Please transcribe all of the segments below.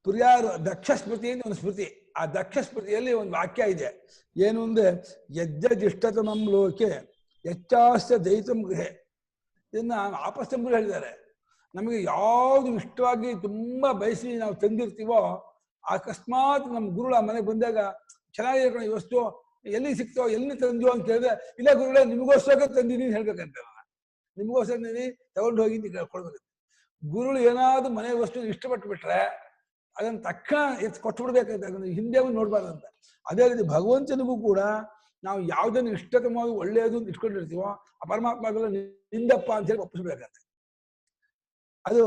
ಪ್ರಿಯಾರು ದಕ್ಷ ಸ್ಮೃತಿ ಅಂತ ಒಂದು ಸ್ಮೃತಿ. ಆ ದಕ್ಷ ಸ್ಮೃತಿಯಲ್ಲಿ ಒಂದು ವಾಕ್ಯ ಇದೆ. ಏನು ಅಂದ್ರೆ ಯಜ್ಜದಿಷ್ಟತಮಂ ಲೋಕೆ ಯಚ್ಚಾಸ್ಯ ದೈತಂ ಗೃಹೆ. ಇದನ್ನ ಆಪಸ್ತಂಭರು ಹೇಳಿದ್ದಾರೆ. ನಮಗೆ ಯಾವುದು ಇಷ್ಟವಾಗಿ ತುಂಬಾ ಬಯಸಿ ನಾವು ತಂದಿರ್ತೀವೋ, ಅಕಸ್ಮಾತ್ ನಮ್ಮ ಗುರುಳ ಮನೆಗೆ ಬಂದಾಗ ಚೆನ್ನಾಗಿರೋ ಈ ವಸ್ತು ಎಲ್ಲಿ ಸಿಕ್ತೋ ಎಲ್ಲಿ ತಂದ್ಯೋ ಅಂತ ಕೇಳಿದ್ರೆ, ಇಲ್ಲ ಗುರುಗಳೇ ನಿಮಗೋಸ್ಕರ ತಂದಿನಿ ಹೇಳ್ಬೇಕಂತ. ನಿಮಗೋಸ್ಕರ ನೀನು ತಗೊಂಡು ಹೋಗಿ ಕೊಡ್ಬೇಕಂತ. ಗುರುಳು ಏನಾದ್ರು ಮನೆ ವಸ್ತು ಇಷ್ಟಪಟ್ಟು ಬಿಟ್ರೆ ಅದನ್ನ ತಕ್ಷಣ ಎತ್ತು ಕೊಟ್ಟು ಬಿಡ್ಬೇಕಂತ, ಹಿಂದೆ ನೋಡ್ಬಾರ್ದಂತ. ಅದೇ ರೀತಿ ಭಗವಂತನಿಗೂ ಕೂಡ ನಾವು ಯಾವುದನ್ನು ಇಷ್ಟತಮವಾಗಿ ಒಳ್ಳೆಯದು ಅಂತ ಇಟ್ಕೊಂಡಿರ್ತೀವೋ ಆ ಪರಮಾತ್ಮಗೆಲ್ಲ ನಿಂದಪ್ಪ ಅಂತ ಹೇಳಿ ಒಪ್ಪಿಸ್ಬೇಕಂತೆ. ಅದು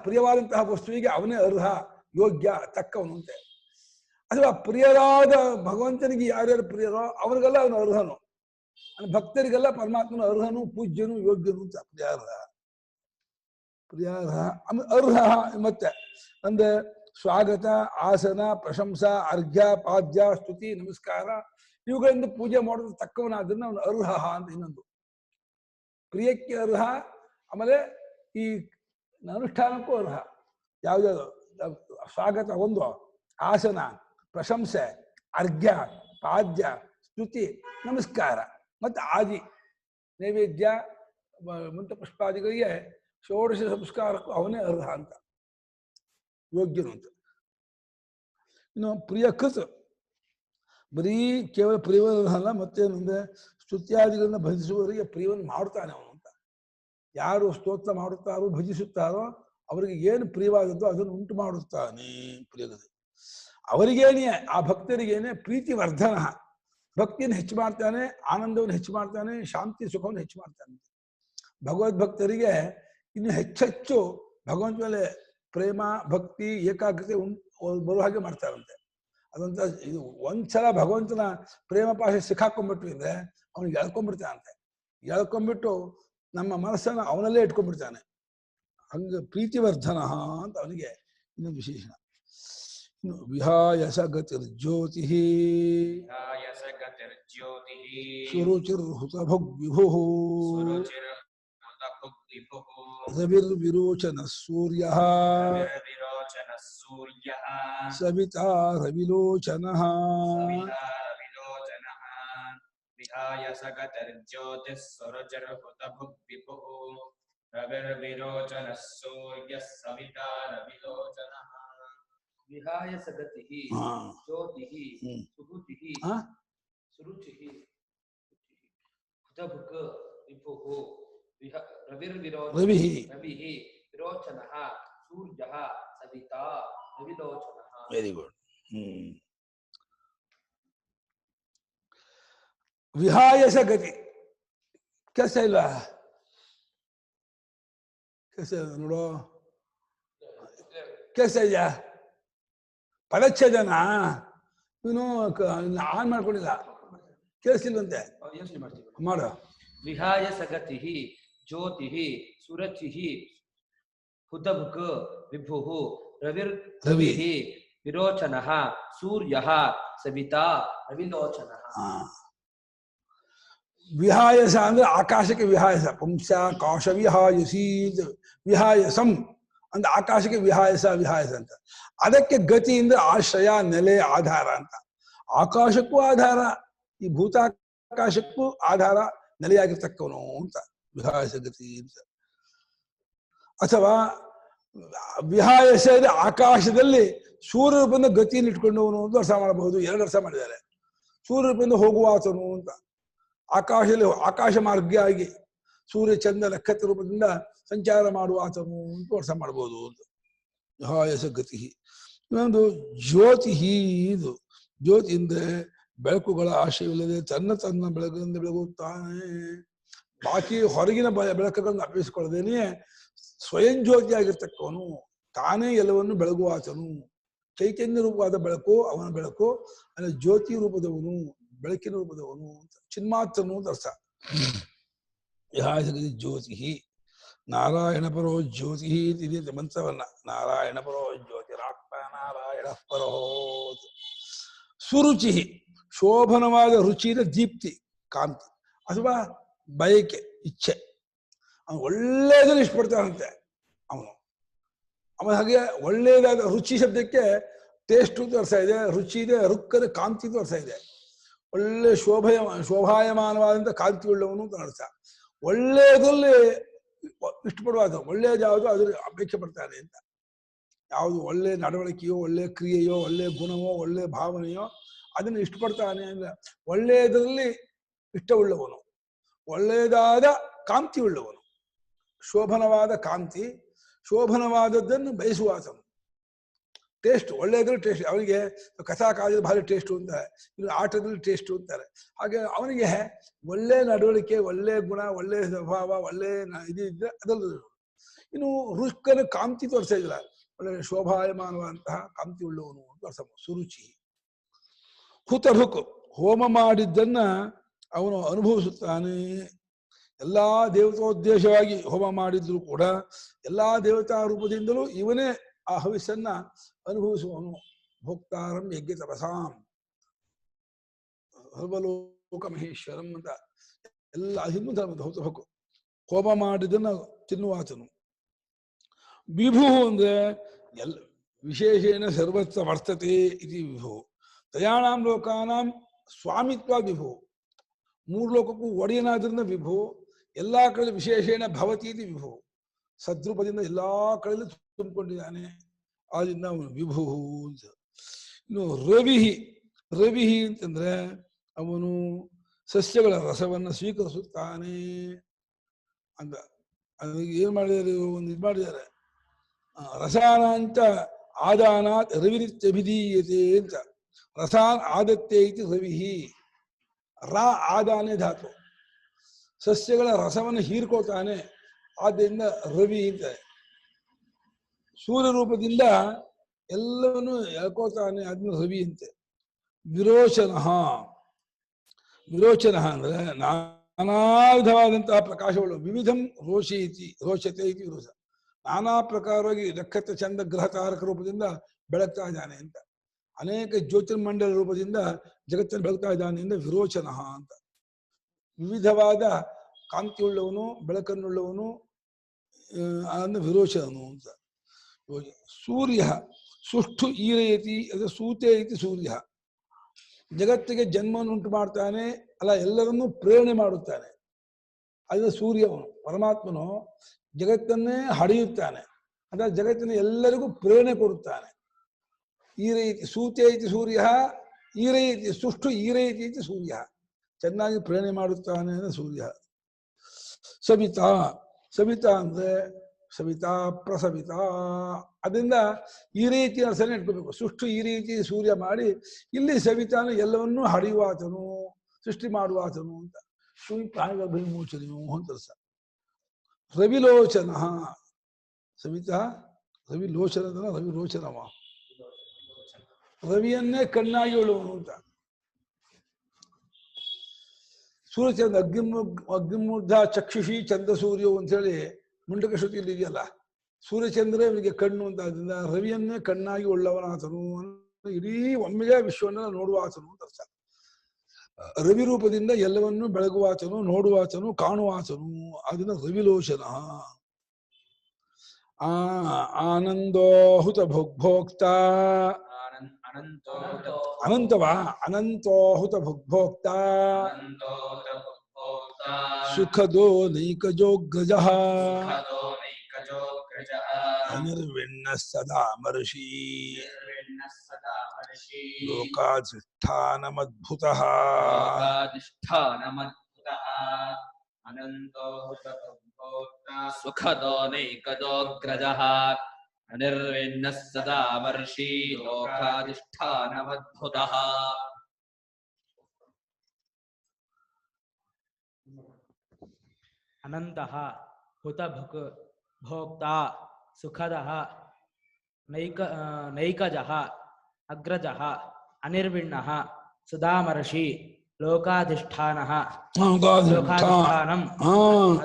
ಪ್ರಿಯವಾದಂತಹ ವಸ್ತುವಿಗೆ ಅವನೇ ಅರ್ಹ, ಯೋಗ್ಯ, ತಕ್ಕವನು ಅಂತೆ. ಅಥವಾ ಪ್ರಿಯರಾದ ಭಗವಂತನಿಗೆ ಯಾರ್ಯಾರು ಪ್ರಿಯರೋ ಅವರಿಗೆಲ್ಲ ಅವನು ಅರ್ಹನು, ಭಕ್ತರಿಗೆಲ್ಲ ಪರಮಾತ್ಮನ ಅರ್ಹನು, ಪೂಜ್ಯನು, ಯೋಗ್ಯನು ಅಂತ ಪ್ರಿಯಾರ್ಹ ಅರ್ಹ. ಮತ್ತೆ ಅಂದ್ರೆ ಸ್ವಾಗತ, ಆಸನ, ಪ್ರಶಂಸಾ, ಅರ್ಘ್ಯ, ಪಾದ್ಯ, ಸ್ತುತಿ, ನಮಸ್ಕಾರ ಇವುಗಳಿಂದ ಪೂಜೆ ಮಾಡೋದು ತಕ್ಕವನಾದ್ರಿಂದ ಅವನು ಅರ್ಹ ಅಂತ ಇನ್ನೊಂದು. ಪ್ರಿಯಕ್ಕೆ ಅರ್ಹ, ಆಮೇಲೆ ಈ ಅನುಷ್ಠಾನಕ್ಕೂ ಅರ್ಹ. ಯಾವ್ದಾದ್ರು ಸ್ವಾಗತ ಒಂದು, ಆಸನ, ಪ್ರಶಂಸೆ, ಅರ್ಘ್ಯ, ಪಾದ್ಯ, ಸ್ತುತಿ, ನಮಸ್ಕಾರ ಮತ್ತು ಆದಿ ನೈವೇದ್ಯ ಮುಂತ ಪುಷ್ಪಾದಿಗಳಿಗೆ ಷೋಡಶ ಸಂಸ್ಕಾರಕ್ಕೂ ಅವನೇ ಅರ್ಹ ಅಂತ, ಯೋಗ್ಯನು ಅಂತ. ಇನ್ನು ಪ್ರಿಯಕೃತ್ ಬರೀ ಕೇವಲ ಪ್ರಿಯವಲ್ಲ, ಮತ್ತೇನಂದ್ರೆ ಸ್ತುತ್ಯಾದಿಗಳನ್ನ ಭಜಿಸುವವರಿಗೆ ಪ್ರಿಯವನ್ನು ಮಾಡುತ್ತಾನೆ ಅವನು ಅಂತ. ಯಾರು ಸ್ತೋತ್ರ ಮಾಡುತ್ತಾರೋ ಭಜಿಸುತ್ತಾರೋ ಅವರಿಗೆ ಏನು ಪ್ರಿಯವಾದದ್ದು ಅದನ್ನು ಉಂಟು ಮಾಡುತ್ತಾನೆ ಪ್ರಿಯಗತಿ. ಅವರಿಗೇನೆ, ಆ ಭಕ್ತರಿಗೇನೆ ಪ್ರೀತಿ ವರ್ಧನ, ಭಕ್ತಿಯನ್ನು ಹೆಚ್ಚು ಮಾಡ್ತಾನೆ, ಆನಂದವನ್ನು ಹೆಚ್ಚು ಮಾಡ್ತಾನೆ, ಶಾಂತಿ ಸುಖವನ್ನು ಹೆಚ್ಚು ಮಾಡ್ತಾನೆ. ಭಗವದ್ಭಕ್ತರಿಗೆ ಇನ್ನು ಹೆಚ್ಚೆಚ್ಚು ಭಗವಂತ ಮೇಲೆ ಪ್ರೇಮ, ಭಕ್ತಿ, ಏಕಾಗ್ರತೆ ಬರುವ ಹಾಗೆ ಮಾಡ್ತಾರಂತೆ. ಅದಂತ ಇದು ಒಂದ್ಸಲ ಭಗವಂತನ ಪ್ರೇಮ ಪಾಶ ಸಿಕ್ಕಾಕೊಂಡ್ಬಿಟ್ವಿ ಅಂದ್ರೆ ಅವನಿಗೆ ಎಳ್ಕೊಂಡ್ಬಿಡ್ತಾನಂತೆ. ಎಳ್ಕೊಂಡ್ಬಿಟ್ಟು ನಮ್ಮ ಮನಸ್ಸನ್ನು ಅವನಲ್ಲೇ ಇಟ್ಕೊಂಡ್ಬಿಡ್ತಾನೆ. ಹಂಗ ಪ್ರೀತಿವರ್ಧನ ಅಂತ ಅವನಿಗೆ ಇನ್ನೊಂದು ವಿಶೇಷಣ. ಇನ್ನು ವಿಹಾಯಸ ಗತಿರ್ಜ್ಯೋತಿ ಸುರುಚಿರ್ಹುತ ಭುಗ್ವಿಭು ರವಿರ್ವಿರೋಚನ ಸೂರ್ಯ ಸವಿತಾ ರವಿಲೋಚನಃ. ವಿಹಾಯ ಸಗತಿರ್ಜ್ಯೋತಿಃ ಸುರುಚಿರ್ಹುತಭುಗ್ವಿಭುಃ ರವಿರ್ವಿರೋಚನಃ ಸೂರ್ಯಃ ಸವಿತಾ ರವಿಲೋಚನಃ. ವಿಹಾಯ ಸಗತಿಃ ಜ್ಯೋತಿಃ ಸುಹುತಿಃ ಸುರುಚಿಃ ಹುತಭುಗ್ ವಿಭುಃ ರವಿಃ ವಿರೋಚನಃ ಸೂರ್ಯಃ ಸವಿತಾ ರವಿಲೋಚನಃ. Very good. ವಿಹಾಯಸ ಗತಿ ಕೆಲಸ ಇಲ್ಲ, ಕೆಲಸ ನೋಡೋ ಕೆಲಸ ಇದೆಯಾ? ಪದಚ್ಛೇದನ ಇವನು ಆನ್ ಮಾಡ್ಕೊಂಡಿಲ್ಲ, ಕೇಳಿಸಿಲ್ವಂತೆ, ಯೋಚನೆ ಮಾಡ್ತೀವಿ ಮಾಡು. ವಿಹಾಯ ಸಗತಿ ಜ್ಯೋತಿ ಸುರಚಿ ಹುತಭುಕ್ ವಿಭುಃ ರವಿಃ ವಿರೋಚನಃ ಸೂರ್ಯಃ ಸವಿತಾ ರವಿಲೋಚನಃ. ವಿಹಾಯಸ ಅಂದ್ರೆ ಆಕಾಶಕ್ಕೆ ವಿಹಾಯಸ, ಪುಂಸಾಕಾಶ ವಿಹಾಯಸಿ, ವಿಹಾಯಸಂ ಅಂದ್ರೆ ಆಕಾಶಕ್ಕೆ ವಿಹಾಯಸ ವಿಹಾಯಸ ಅಂತ. ಅದಕ್ಕೆ ಗತಿಯಿಂದ ಆಶ್ರಯ, ನೆಲೆ, ಆಧಾರ ಅಂತ. ಆಕಾಶಕ್ಕೂ ಆಧಾರ, ಈ ಭೂತಾಕಾಶಕ್ಕೂ ಆಧಾರ, ನೆಲೆಯಾಗಿರ್ತಕ್ಕವನು ಅಂತ ವಿಹಾಯಸ ಗತಿ ಅಂತ. ಅಥವಾ ವಿಹಾಯಸ ಆಕಾಶದಲ್ಲಿ ಸೂರ್ಯ ರೂಪದಿಂದ ಗತಿಯನ್ನು ಇಟ್ಕೊಂಡವನು ಅಂತ ಅರ್ಥ ಮಾಡಬಹುದು. ಎರಡು ಅರ್ಥ ಮಾಡಿದ್ದಾರೆ. ಸೂರ್ಯ ರೂಪದಿಂದ ಹೋಗುವಾತನು ಅಂತ, ಆಕಾಶದಲ್ಲಿ ಆಕಾಶ ಮಾರ್ಗ ಆಗಿ ಸೂರ್ಯ ಚಂದ್ರ ನಕ್ಷತ್ರ ರೂಪದಿಂದ ಸಂಚಾರ ಮಾಡುವ ಆತನು ಅಂತ ಅರ್ಥ ಮಾಡ್ಬೋದು ಅಂತ ವಿಹಾಯಸ ಗತಿ. ಇನ್ನೊಂದು ಜ್ಯೋತಿ. ಇದು ಜ್ಯೋತಿ ಅಂದ್ರೆ ಬೆಳಕುಗಳ ಆಶಯವಿಲ್ಲದೆ ತನ್ನ ಬೆಳಕಿನಿಂದ ಬೆಳಗುತ್ತಾನೆ. ಬಾಕಿ ಹೊರಗಿನ ಬೆಳಕುಗಳನ್ನು ಅಪೇಕ್ಷಿಸಿಕೊಳ್ಳದೇನೆ ಸ್ವಯಂ ಜ್ಯೋತಿ ಆಗಿರ್ತಕ್ಕವನು, ತಾನೇ ಎಲ್ಲವನ್ನು ಬೆಳಗುವಾತನು. ಚೈತನ್ಯ ರೂಪವಾದ ಬೆಳಕು ಅವನ ಬೆಳಕು, ಅಂದ್ರೆ ಜ್ಯೋತಿ ರೂಪದವನು, ಬೆಳಕಿನ ರೂಪದವನು ಅಂತ, ಚಿನ್ಮಾತ್ರನು ಅಂತ ಅರ್ಥ. ವಿಹಾಯಸ ಜ್ಯೋತಿ. ನಾರಾಯಣ ಪರೋ ಜ್ಯೋತಿ ಇದೆ ಮಂತ್ರವನ್ನ. ನಾರಾಯಣ ಪರೋ ಜ್ಯೋತಿರಾತ್ಮ ನಾರಾಯಣ ಪರೋ. ಸುರುಚಿ ಶೋಭನವಾದ ರುಚಿಯ ದೀಪ್ತಿ, ಕಾಂತಿ ಅಥವಾ ಬಯಕೆ, ಇಚ್ಛೆ. ಅವನು ಒಳ್ಳೆಯದನ್ನು ಇಷ್ಟಪಡ್ತಾನಂತೆ ಅವನು. ಆಮೇಲೆ ಹಾಗೆ ಒಳ್ಳೆಯದಾದ ರುಚಿ ಶಬ್ದಕ್ಕೆ ಟೇಸ್ಟ್ ಅಂತ ಅರ್ಥ ಇದೆ, ರುಚಿ ಇದೆ, ರುಕ್ಕದ ಕಾಂತಿ ಅಂತ ಅರ್ಥ ಇದೆ. ಒಳ್ಳೆ ಶೋಭಾಯಮಾನವಾದಂಥ ಕಾಂತಿ ಉಳ್ಳವನು ಅಂತ ಅರ್ಥ. ಒಳ್ಳೆಯದಲ್ಲಿ ಇಷ್ಟಪಡುವಾಗ ಒಳ್ಳೆಯದು ಯಾವುದು ಅದ್ರ ಅಪೇಕ್ಷೆ ಪಡ್ತಾನೆ ಅಂತ. ಯಾವುದು ಒಳ್ಳೆ ನಡವಳಿಕೆಯೋ, ಒಳ್ಳೆ ಕ್ರಿಯೆಯೋ, ಒಳ್ಳೆ ಗುಣವೋ, ಒಳ್ಳೆ ಭಾವನೆಯೋ ಅದನ್ನು ಇಷ್ಟಪಡ್ತಾನೆ ಅಂದ್ರೆ ಒಳ್ಳೆಯದರಲ್ಲಿ ಇಷ್ಟವುಳ್ಳವನು, ಒಳ್ಳೆಯದಾದ ಕಾಂತಿ ಉಳ್ಳವನು. ಶೋಭನವಾದ ಕಾಂತಿ, ಶೋಭನವಾದದ್ದನ್ನು ಬಯಸುವಾತನು. Taste ಒಳ್ಳೆಯದ್ರಲ್ಲಿ taste. ಅವನಿಗೆ ಕಥಾ ಕಾಲದಲ್ಲಿ ಭಾರಿ ಟೇಸ್ಟು ಅಂತಾರೆ, ಇನ್ನು ಆಟದಲ್ಲಿ ಟೇಸ್ಟು ಅಂತಾರೆ. ಹಾಗೆ ಅವನಿಗೆ ಒಳ್ಳೆ ನಡವಳಿಕೆ, ಒಳ್ಳೆ ಗುಣ, ಒಳ್ಳೆ ಸ್ವಭಾವ, ಒಳ್ಳೆ ಇದು ಇದ್ದರೆ ಅದರಲ್ಲಿ. ಇನ್ನು ರುಕ್ಕನ ಕಾಂತಿ ತೋರಿಸ್ತಾ ಇದ್ರ, ಒಳ್ಳೆ ಶೋಭಾಯಮಾನವಾದಂತಹ ಕಾಂತಿ ಉಳ್ಳವನು ಅಂತ ಅರ್ಥ. ಸುರುಚಿ. ಹುತಭುಕ್, ಹೋಮ ಮಾಡಿದ್ದನ್ನ ಅವನು ಅನುಭವಿಸುತ್ತಾನೆ. ಎಲ್ಲಾ ದೇವತೋದ್ದೇಶವಾಗಿ ಹೋಮ ಮಾಡಿದ್ರು ಕೂಡ ಎಲ್ಲಾ ದೇವತಾ ರೂಪದಿಂದಲೂ ಇವನೇ ಆ ಹವಿಸ್ಸನ್ನ ಅನುಭವಿಸುವನು. ಭೋಕ್ತಾರಂ ಯಜ್ಞ ತಪಸಾಂ ಸರ್ವಲೋಕ ಮಹೇಶ್ವರಂ ಅಂತ ಎಲ್ಲ ಹಿಂದೂ ಧರ್ಮದ ಹುತಭುಕ್, ಹೋಮ ಮಾಡಿದ್ದನ್ನ ತಿನ್ನುವಾತನು. ವಿಭು ಅಂದ್ರೆ ಎಲ್ಲ ವಿಶೇಷೇಣ ಸರ್ವತ್ರ ವರ್ತತೆ ಇತಿ ವಿಭು. ತ್ರಯಾಣಾಂ ಲೋಕಾನಾಂ ಸ್ವಾಮಿತ್ವ ವಿಭು. ಮೂರು ಲೋಕಕ್ಕೂ ಒಡೆಯನಾದ್ರಿಂದ ವಿಭು. ಎಲ್ಲಾ ಕಡೆ ವಿಶೇಷೇಣ ಭವತಿ ಇತಿ ವಿಭು. ಸದ್ರೂಪದಿಂದ ಎಲ್ಲಾ ಕಡೆಯಲ್ಲೂ ತುಂಬಿಕೊಂಡಿದ್ದಾನೆ, ಆದ್ರಿಂದ ಅವನು ವಿಭು ಅಂತ. ಇನ್ನು ರವಿಹಿ, ರವಿಹಿ ಅಂತಂದ್ರೆ ಅವನು ಸಸ್ಯಗಳ ರಸವನ್ನು ಸ್ವೀಕರಿಸುತ್ತಾನೆ ಅಂತ. ಅದಕ್ಕೆ ಏನ್ ಮಾಡಿದ್ದಾರೆ, ಒಂದು ಇದು ಮಾಡಿದ್ದಾರೆ, ರಸಾನಾಂಚ ಆದಾನಾತ್ ರವಿರಿತ್ಯಭಿಧೀಯತೆ ಅಂತ. ರಸಾನ್ ಆದತ್ತೆ ಇತಿ ರವಿಹಿ. ರಾ ಆದಾನೆ ಧಾತು, ಸಸ್ಯಗಳ ರಸವನ್ನು ಹೀರ್ಕೋತಾನೆ, ಆದ್ದರಿಂದ ರವಿ ಅಂತ. ಸೂರ್ಯ ರೂಪದಿಂದ ಎಲ್ಲವನ್ನು ಎಳ್ಕೋತಾನೆ, ಅದನ್ನ ರವಿ ಅಂತೆ. ವಿರೋಚನ, ವಿರೋಚನ ಅಂದ್ರೆ ನಾನಾ ವಿಧವಾದಂತಹ ಪ್ರಕಾಶಗಳು. ವಿವಿಧಂ ರೋಷಯತಿ ರೋಚತೆ ಇತಿ ವಿರೋಚ. ನಾನಾ ಪ್ರಕಾರವಾಗಿ ನಕ್ಷತ್ರ ಚಂದ ಗ್ರಹ ತಾರಕ ರೂಪದಿಂದ ಬೆಳಗ್ತಾ ಇದ್ದಾನೆ ಅಂತ. ಅನೇಕ ಜ್ಯೋತಿರ್ಮಂಡಲ ರೂಪದಿಂದ ಜಗತ್ತನ್ನು ಬೆಳಗ್ತಾ ಇದ್ದಾನೆ ಅಂತ ವಿರೋಚನ ಅಂತ. ವಿವಿಧವಾದ ಕಾಂತಿಯುಳ್ಳವನು, ಬೆಳಕನ್ನುಳ್ಳವನು, ಅನ್ನ ವಿರೋಚನನು ಅಂತ. ಸೂರ್ಯ ಸುಷ್ಠು ಈರಯತಿ, ಅದು ಸೂತೆ ಇತಿ ಸೂರ್ಯ. ಜಗತ್ತಿಗೆ ಜನ್ಮವನ್ನುಂಟು ಮಾಡ್ತಾನೆ, ಅಲ್ಲ ಎಲ್ಲರನ್ನೂ ಪ್ರೇರಣೆ ಮಾಡುತ್ತಾನೆ. ಅದು ಸೂರ್ಯವನು, ಪರಮಾತ್ಮನು ಜಗತ್ತನ್ನೇ ಹಡೆಯುತ್ತಾನೆ, ಅದ ಜಗತ್ತಿನ ಎಲ್ಲರಿಗೂ ಪ್ರೇರಣೆ ಕೊಡುತ್ತಾನೆ. ಈರೈತಿ ಸೂತೆ ಇತಿ ಸೂರ್ಯ, ಈರೈತಿ ಸುಷ್ಠು ಈರೈತಿ ಇತಿ ಸೂರ್ಯ. ಚೆನ್ನಾಗಿ ಪ್ರೇರಣೆ ಮಾಡುತ್ತಾನೆ ಅಂದ್ರೆ ಸೂರ್ಯ. ಸವಿತಾ, ಸವಿತಾ ಅಂದ್ರೆ ಸವಿತಾ ಪ್ರಸವಿತಾ. ಅದರಿಂದ ಈ ರೀತಿ ಅರ್ಥನೇ ಇಟ್ಕೋಬೇಕು. ಸುಷ್ಟು ಈ ರೀತಿ ಸೂರ್ಯ ಮಾಡಿ, ಇಲ್ಲಿ ಸವಿತಾನು ಎಲ್ಲವನ್ನೂ ಹಡೆಯುವಾತನು, ಸೃಷ್ಟಿ ಮಾಡುವಾತನು ಅಂತ. ಶೂನ್ಯ ಪ್ರಾಣಿಮೋಚನೆಯು ಅಂತ ಅರ್ಥ. ರವಿಲೋಚನ, ಸವಿತಾ ರವಿಲೋಚನ, ರವಿಲೋಚನವ ರವಿಯನ್ನೇ ಕಣ್ಣಾಗಿ ಉಳುವನು ಅಂತ. ಸೂರ್ಯಚಂದ್ರ ಅಗ್ನಿಮೂರ್ಧ ಚಕ್ಷುಷಿ ಚಂದ್ರ ಸೂರ್ಯ ಅಂತೇಳಿ ಮುಂಡಕ ಶ್ರುತಿಯಲ್ಲಿ ಇದೆಯಲ್ಲ. ಸೂರ್ಯಚಂದ್ರ ಇವನಿಗೆ ಕಣ್ಣು ಅಂತ. ಅದರಿಂದ ರವಿಯನ್ನೇ ಕಣ್ಣಾಗಿ ಉಳ್ಳವನಾತನು, ಇಡೀ ಒಮ್ಮೆಗೆ ವಿಶ್ವವನ್ನು ನೋಡುವಾತನು ಅಂತ ಅರ್ಥ. ರವಿ ರೂಪದಿಂದ ಎಲ್ಲವನ್ನೂ ಬೆಳಗುವಾತನು, ನೋಡುವಾತನು, ಕಾಣುವಾತನು. ಅದನ್ನ ರವಿಲೋಚನ. ಆನಂದೋಹುತ ಭೋಕ್ತ, ಅನಂತವಾ ಅನಂತೋಹುತ ಭೋಕ್ತ ಸುಖದೋ ನೈಕಜೋಗ್ರಜ ಅನಿರ್ವಿಣ್ಣ ಸದಾ ಮರ್ಷಿ ಲೋಕಾಧಿಷ್ಠಾನಮದ್ಭುತಃ. ಸುಖದೋ ನೈಕಜೋಗ್ರಜಃ ಅನಿರ್ವಿಣ್ಣ ಸದಾ ಮರ್ಷಿ ಲೋಕಾಧಿಷ್ಠಾನಮದ್ಭುತಃ. ಅನಂತಃ ಹುತಭುಕ್ ಭೋಕ್ತಾ ಸುಖದಃ ನೈಕಜಃ ಅಗ್ರಜಃ ಅನಿರ್ವಿಣ್ಣಃ ಸದಾಮರ್ಷಿ ಲೋಕಾಧಿಷ್ಠಾನಃ ಲೋಕಾಧಿಷ್ಠಾನಂ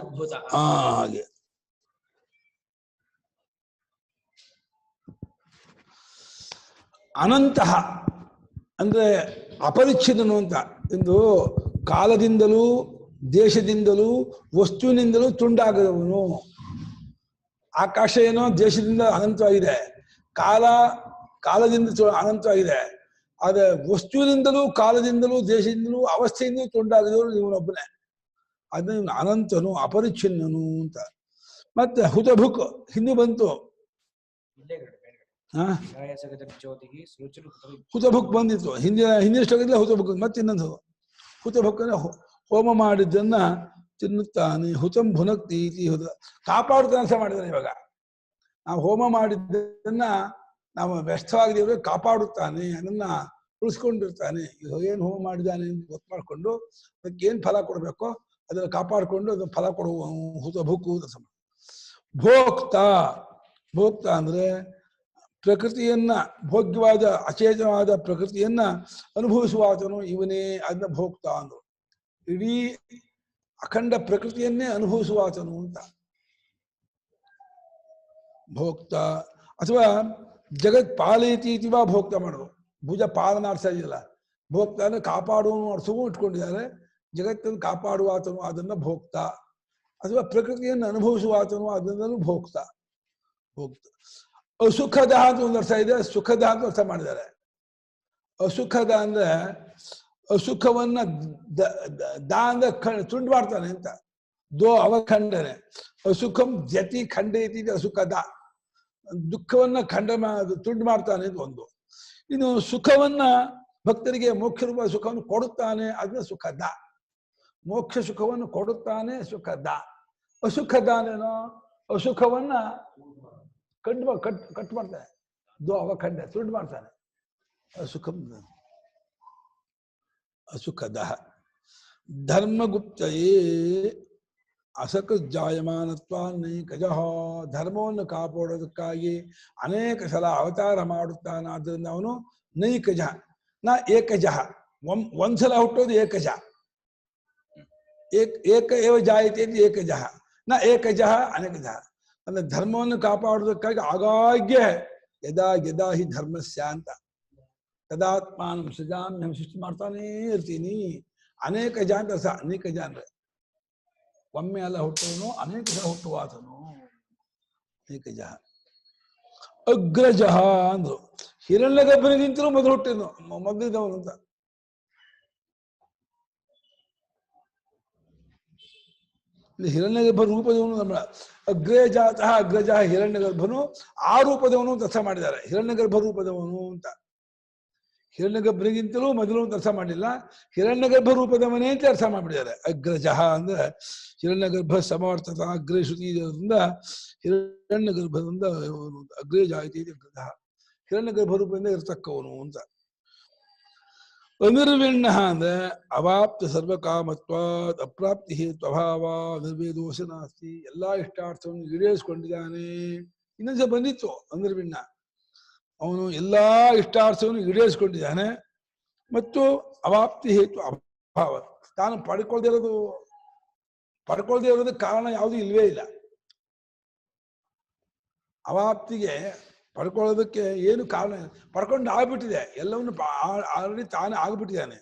ಅದ್ಭುತಃ. ಹಾಗೆ ಅನಂತಹ ಅಂದ್ರೆ ಅಪರಿಚ್ಛಿನ್ನನು ಅಂತ. ಎಂದು ಕಾಲದಿಂದಲೂ ದೇಶದಿಂದಲೂ ವಸ್ತುವಿನಿಂದಲೂ ತುಂಡಾಗದವನು. ಆಕಾಶ ಏನೋ ದೇಶದಿಂದ ಅನಂತವಾಗಿದೆ, ಕಾಲ ಕಾಲದಿಂದ ಅನಂತವಾಗಿದೆ. ಆದ್ರೆ ವಸ್ತುವಿನಿಂದಲೂ ಕಾಲದಿಂದಲೂ ದೇಶದಿಂದಲೂ ಅವಸ್ಥೆಯಿಂದಲೂ ತುಂಡಾಗಿದವರು ಇವನೊಬ್ಬನೇ. ಅದನ್ನ ಇವನು ಅನಂತನು ಅಪರಿಚ್ಛಿನ್ನನು ಅಂತ. ಮತ್ತೆ ಹುತಭುಕ್ ಹಿಂದೆ ಬಂತು. ಹುತಭುಕ್ ಬಂದಿತ್ತು ಹಿಂದಿನ ಶ್ಲೋಕದಲ್ಲಿ ಹುತಭುಕ್. ಮತ್ತೆ ಇನ್ನೊಂದು ಹುತಭುಕ್ ಅಂದ್ರೆ ಹೋಮ ಮಾಡಿದ್ದನ್ನ ತಿನ್ನುತ್ತಾನೆ. ಹುತಂ ಭುನಕ್ತಿ ಹುತ ಕಾಪಾಡುತ್ತಾನೆ ಅಂತ ಮಾಡಿದ್ದಾನೆ. ಇವಾಗ ನಾವು ಹೋಮ ಮಾಡಿದ್ದನ್ನ ನಾವು ವ್ಯರ್ಥವಾಗಿದ್ದೇವೆ ಕಾಪಾಡುತ್ತಾನೆ, ಅದನ್ನ ಉಳಿಸ್ಕೊಂಡಿರ್ತಾನೆ. ಏನು ಹೋಮ ಮಾಡಿದ್ದಾನೆ ಅಂತ ಗೊತ್ತು ಮಾಡಿಕೊಂಡು ಅದಕ್ಕೆ ಏನು ಫಲ ಕೊಡಬೇಕೋ ಅದನ್ನ ಕಾಪಾಡಿಕೊಂಡು ಅದನ್ನ ಫಲ ಕೊಡುವ ಹುತಭುಕ್ಕು. ಭೋಕ್ತ ಭೋಕ್ತ ಅಂದ್ರೆ ಪ್ರಕೃತಿಯನ್ನ ಭೋಗ್ಯವಾದ ಅಚೇತನವಾದ ಪ್ರಕೃತಿಯನ್ನ ಅನುಭವಿಸುವಾತನು ಇವನೇ. ಅದನ್ನ ಭೋಕ್ತ ಅಂದ್ರು. ಇಡೀ ಅಖಂಡ ಪ್ರಕೃತಿಯನ್ನೇ ಅನುಭವಿಸುವಾತನು ಅಂತ ಭೋಕ್ತ. ಅಥವಾ ಜಗತ್ ಪಾಲಯತೀತಿವಾ ಭೋಕ್ತ ಮಾಡೋದು. ಭುಜ ಪಾಲನಾರ್ಥ ಇದೆಯಲ್ಲ, ಭೋಕ್ತ ಅಂದ್ರೆ ಕಾಪಾಡುವ ಅರ್ಥವೂ ಇಟ್ಕೊಂಡಿದ್ದಾರೆ. ಜಗತ್ತನ್ನು ಕಾಪಾಡುವಾತನು ಅದನ್ನ ಭೋಕ್ತ. ಅಥವಾ ಪ್ರಕೃತಿಯನ್ನು ಅನುಭವಿಸುವಾತನು ಅದನ್ನೂ ಭೋಕ್ತ. ಭೋಕ್ತ. ಅಸುಖದ ಅಂತ ಒಂದು ಅರ್ಥ ಇದೆ, ಸುಖದ ಅಂತ ಅರ್ಥ ಮಾಡಿದ್ದಾರೆ. ಅಸುಖದ ಅಂದ್ರೆ ಅಸುಖವನ್ನ ದಾ ಅಂದ್ರೆ ತುಂಡು ಮಾಡ್ತಾನೆ ಅಂತ. ದೋ ಅವಖಂಡನೆ. ಅಸುಖಂ ಜತಿ ಖಂಡಯತಿ ಅಸುಖದ. ದುಃಖವನ್ನ ತುಂಡು ಮಾಡ್ತಾನೆ ಅಂತ ಒಂದು. ಇನ್ನು ಸುಖವನ್ನ ಭಕ್ತರಿಗೆ ಮೋಕ್ಷ ರೂಪ ಸುಖವನ್ನು ಕೊಡುತ್ತಾನೆ, ಅದನ್ನ ಸುಖದ. ಮೋಕ್ಷ ಸುಖವನ್ನು ಕೊಡುತ್ತಾನೆ ಸುಖದ. ಅಸುಖದಾನೇನೋ ಅಸುಖವನ್ನ ಕಟ್ ಮಾಡ್ತಾನೆ. ದೋ ಅವಖಂಡ ತುಂಡು ಮಾಡ್ತಾನೆ. ಅಸುಖಂ ಅಸುಖದ. ಧರ್ಮಗುಪ್ತಯೇ ಅಸಕ ಜಾಯಮಾನತ್ವ ನೈಕಜ. ಧರ್ಮವನ್ನು ಕಾಪಾಡೋದಕ್ಕಾಗಿ ಅನೇಕ ಸಲ ಅವತಾರ ಮಾಡುತ್ತಾನಾದ್ರಿಂದ ಅವನು ನೈಕಜ. ನಾ ಏಕಜ. ಒಂದ್ಸಲ ಹುಟ್ಟೋದು ಏಕಜ. ಏಕ ಏವ ಜಾಯತೆ ಅಂತ ಏಕಜ. ನಾ ಏಕಜ ಅನೇಕಜ. ಅಂದ್ರೆ ಧರ್ಮವನ್ನು ಕಾಪಾಡೋದಕ್ಕಾಗಿ ಆಗಾಗ್ಗೆ ಯದಾ ಯದಾ ಹಿ ಧರ್ಮಸ್ಯ ಅಂತ ತದಾತ್ಮಾನಂ ಸೃಜಾಮ್ಯಹಂ ಸೃಷ್ಟಿ ಮಾಡ್ತಾನೇ ಇರ್ತೀನಿ. ಅನೇಕ ಜ ಅಂತ ಅರ್ಥ. ಅನೇಕ ಜ ಅಂದ್ರೆ ಒಮ್ಮೆ ಅಲ್ಲ ಹುಟ್ಟುವನು, ಅನೇಕ ಸಲ ಹುಟ್ಟುವಾತನು. ಅನೇಕ ಜ. ಅಗ್ರಜ ಅಂದ್ರು. ಹಿರಣ್ಯಗರ್ಭನಿಗಿಂತಲೂ ಮೊದಲು ಹುಟ್ಟಿದ್ನು, ಮೊದಲಿದ್ದವನು ಅಂತ. ಹಿರಣ್ಯಗರ್ಭ ರೂಪದವನು ನಮ್ಮ ಅಗ್ರಜಾತಃ ಅಗ್ರಜ. ಹಿರಣ್ಯಗರ್ಭನು ಆ ರೂಪದವನು ಅಂತ ಅರ್ಥ ಮಾಡಿದ್ದಾರೆ. ಹಿರಣ್ಯಗರ್ಭ ರೂಪದವನು ಅಂತ. ಹಿರಣ್ಯಗರ್ಭನಿಗಿಂತಲೂ ಮೊದಲು ಅಂತ ಅರ್ಥ ಮಾಡಲಿಲ್ಲ, ಹಿರಣ್ಯಗರ್ಭ ರೂಪದವನೇ ಅಂತ ಅರ್ಥ ಮಾಡಿಬಿಟ್ಟಿದ್ದಾರೆ. ಅಗ್ರಜ ಅಂದ್ರೆ ಹಿರಣ್ಯಗರ್ಭ ಸಮರ್ಥತ ಅಗ್ರೇ ಶ್ರುತಿ ಇರೋದ್ರಿಂದ ಹಿರಣ್ಯಗರ್ಭದಿಂದ ಅಗ್ರೇ ಜಾಯತಿ ಅಗ್ರಜ. ಹಿರಣ್ಯಗರ್ಭ ರೂಪದಿಂದ ಇರತಕ್ಕವನು ಅಂತ. ಅನಿರ್ವಿಣ್ಣ ಅಂದ್ರೆ ಅವಾಪ್ತ ಸರ್ವಕಾಮತ್ವಾತ್ ಅಪ್ರಾಪ್ತಿ ಹೇತ್ವಭಾವ ನಿರ್ವೇದೋಷ ನಾಸ್ತಿ. ಎಲ್ಲಾ ಇಷ್ಟಾರ್ಥವನ್ನು ಈಡೇರಿಸಿಕೊಂಡಿದ್ದಾನೆ. ಇನ್ನೊಂದ್ಸ ಬಂದಿತ್ತು ಅನಿರ್ವಿಣ್ಣ. ಅವನು ಎಲ್ಲಾ ಇಷ್ಟಾರ್ಥವನ್ನು ಈಡೇರಿಸಿಕೊಂಡಿದ್ದಾನೆ ಮತ್ತು ಅವಾಪ್ತಿ ಹೇತು ಅಭಾವ. ತಾನು ಪಡ್ಕೊಳ್ದೇ ಇರೋದಕ್ಕೆ ಕಾರಣ ಯಾವುದು ಇಲ್ವೇ ಇಲ್ಲ. ಅವಾಪ್ತಿಗೆ ಪಡ್ಕೊಳ್ಳೋದಕ್ಕೆ ಏನು ಕಾರಣ? ಪಡ್ಕೊಂಡು ಆಗ್ಬಿಟ್ಟಿದೆ ಎಲ್ಲವನ್ನು. ಆಲ್ರೆಡಿ ತಾನೇ ಆಗ್ಬಿಟ್ಟಿದ್ದಾನೆ,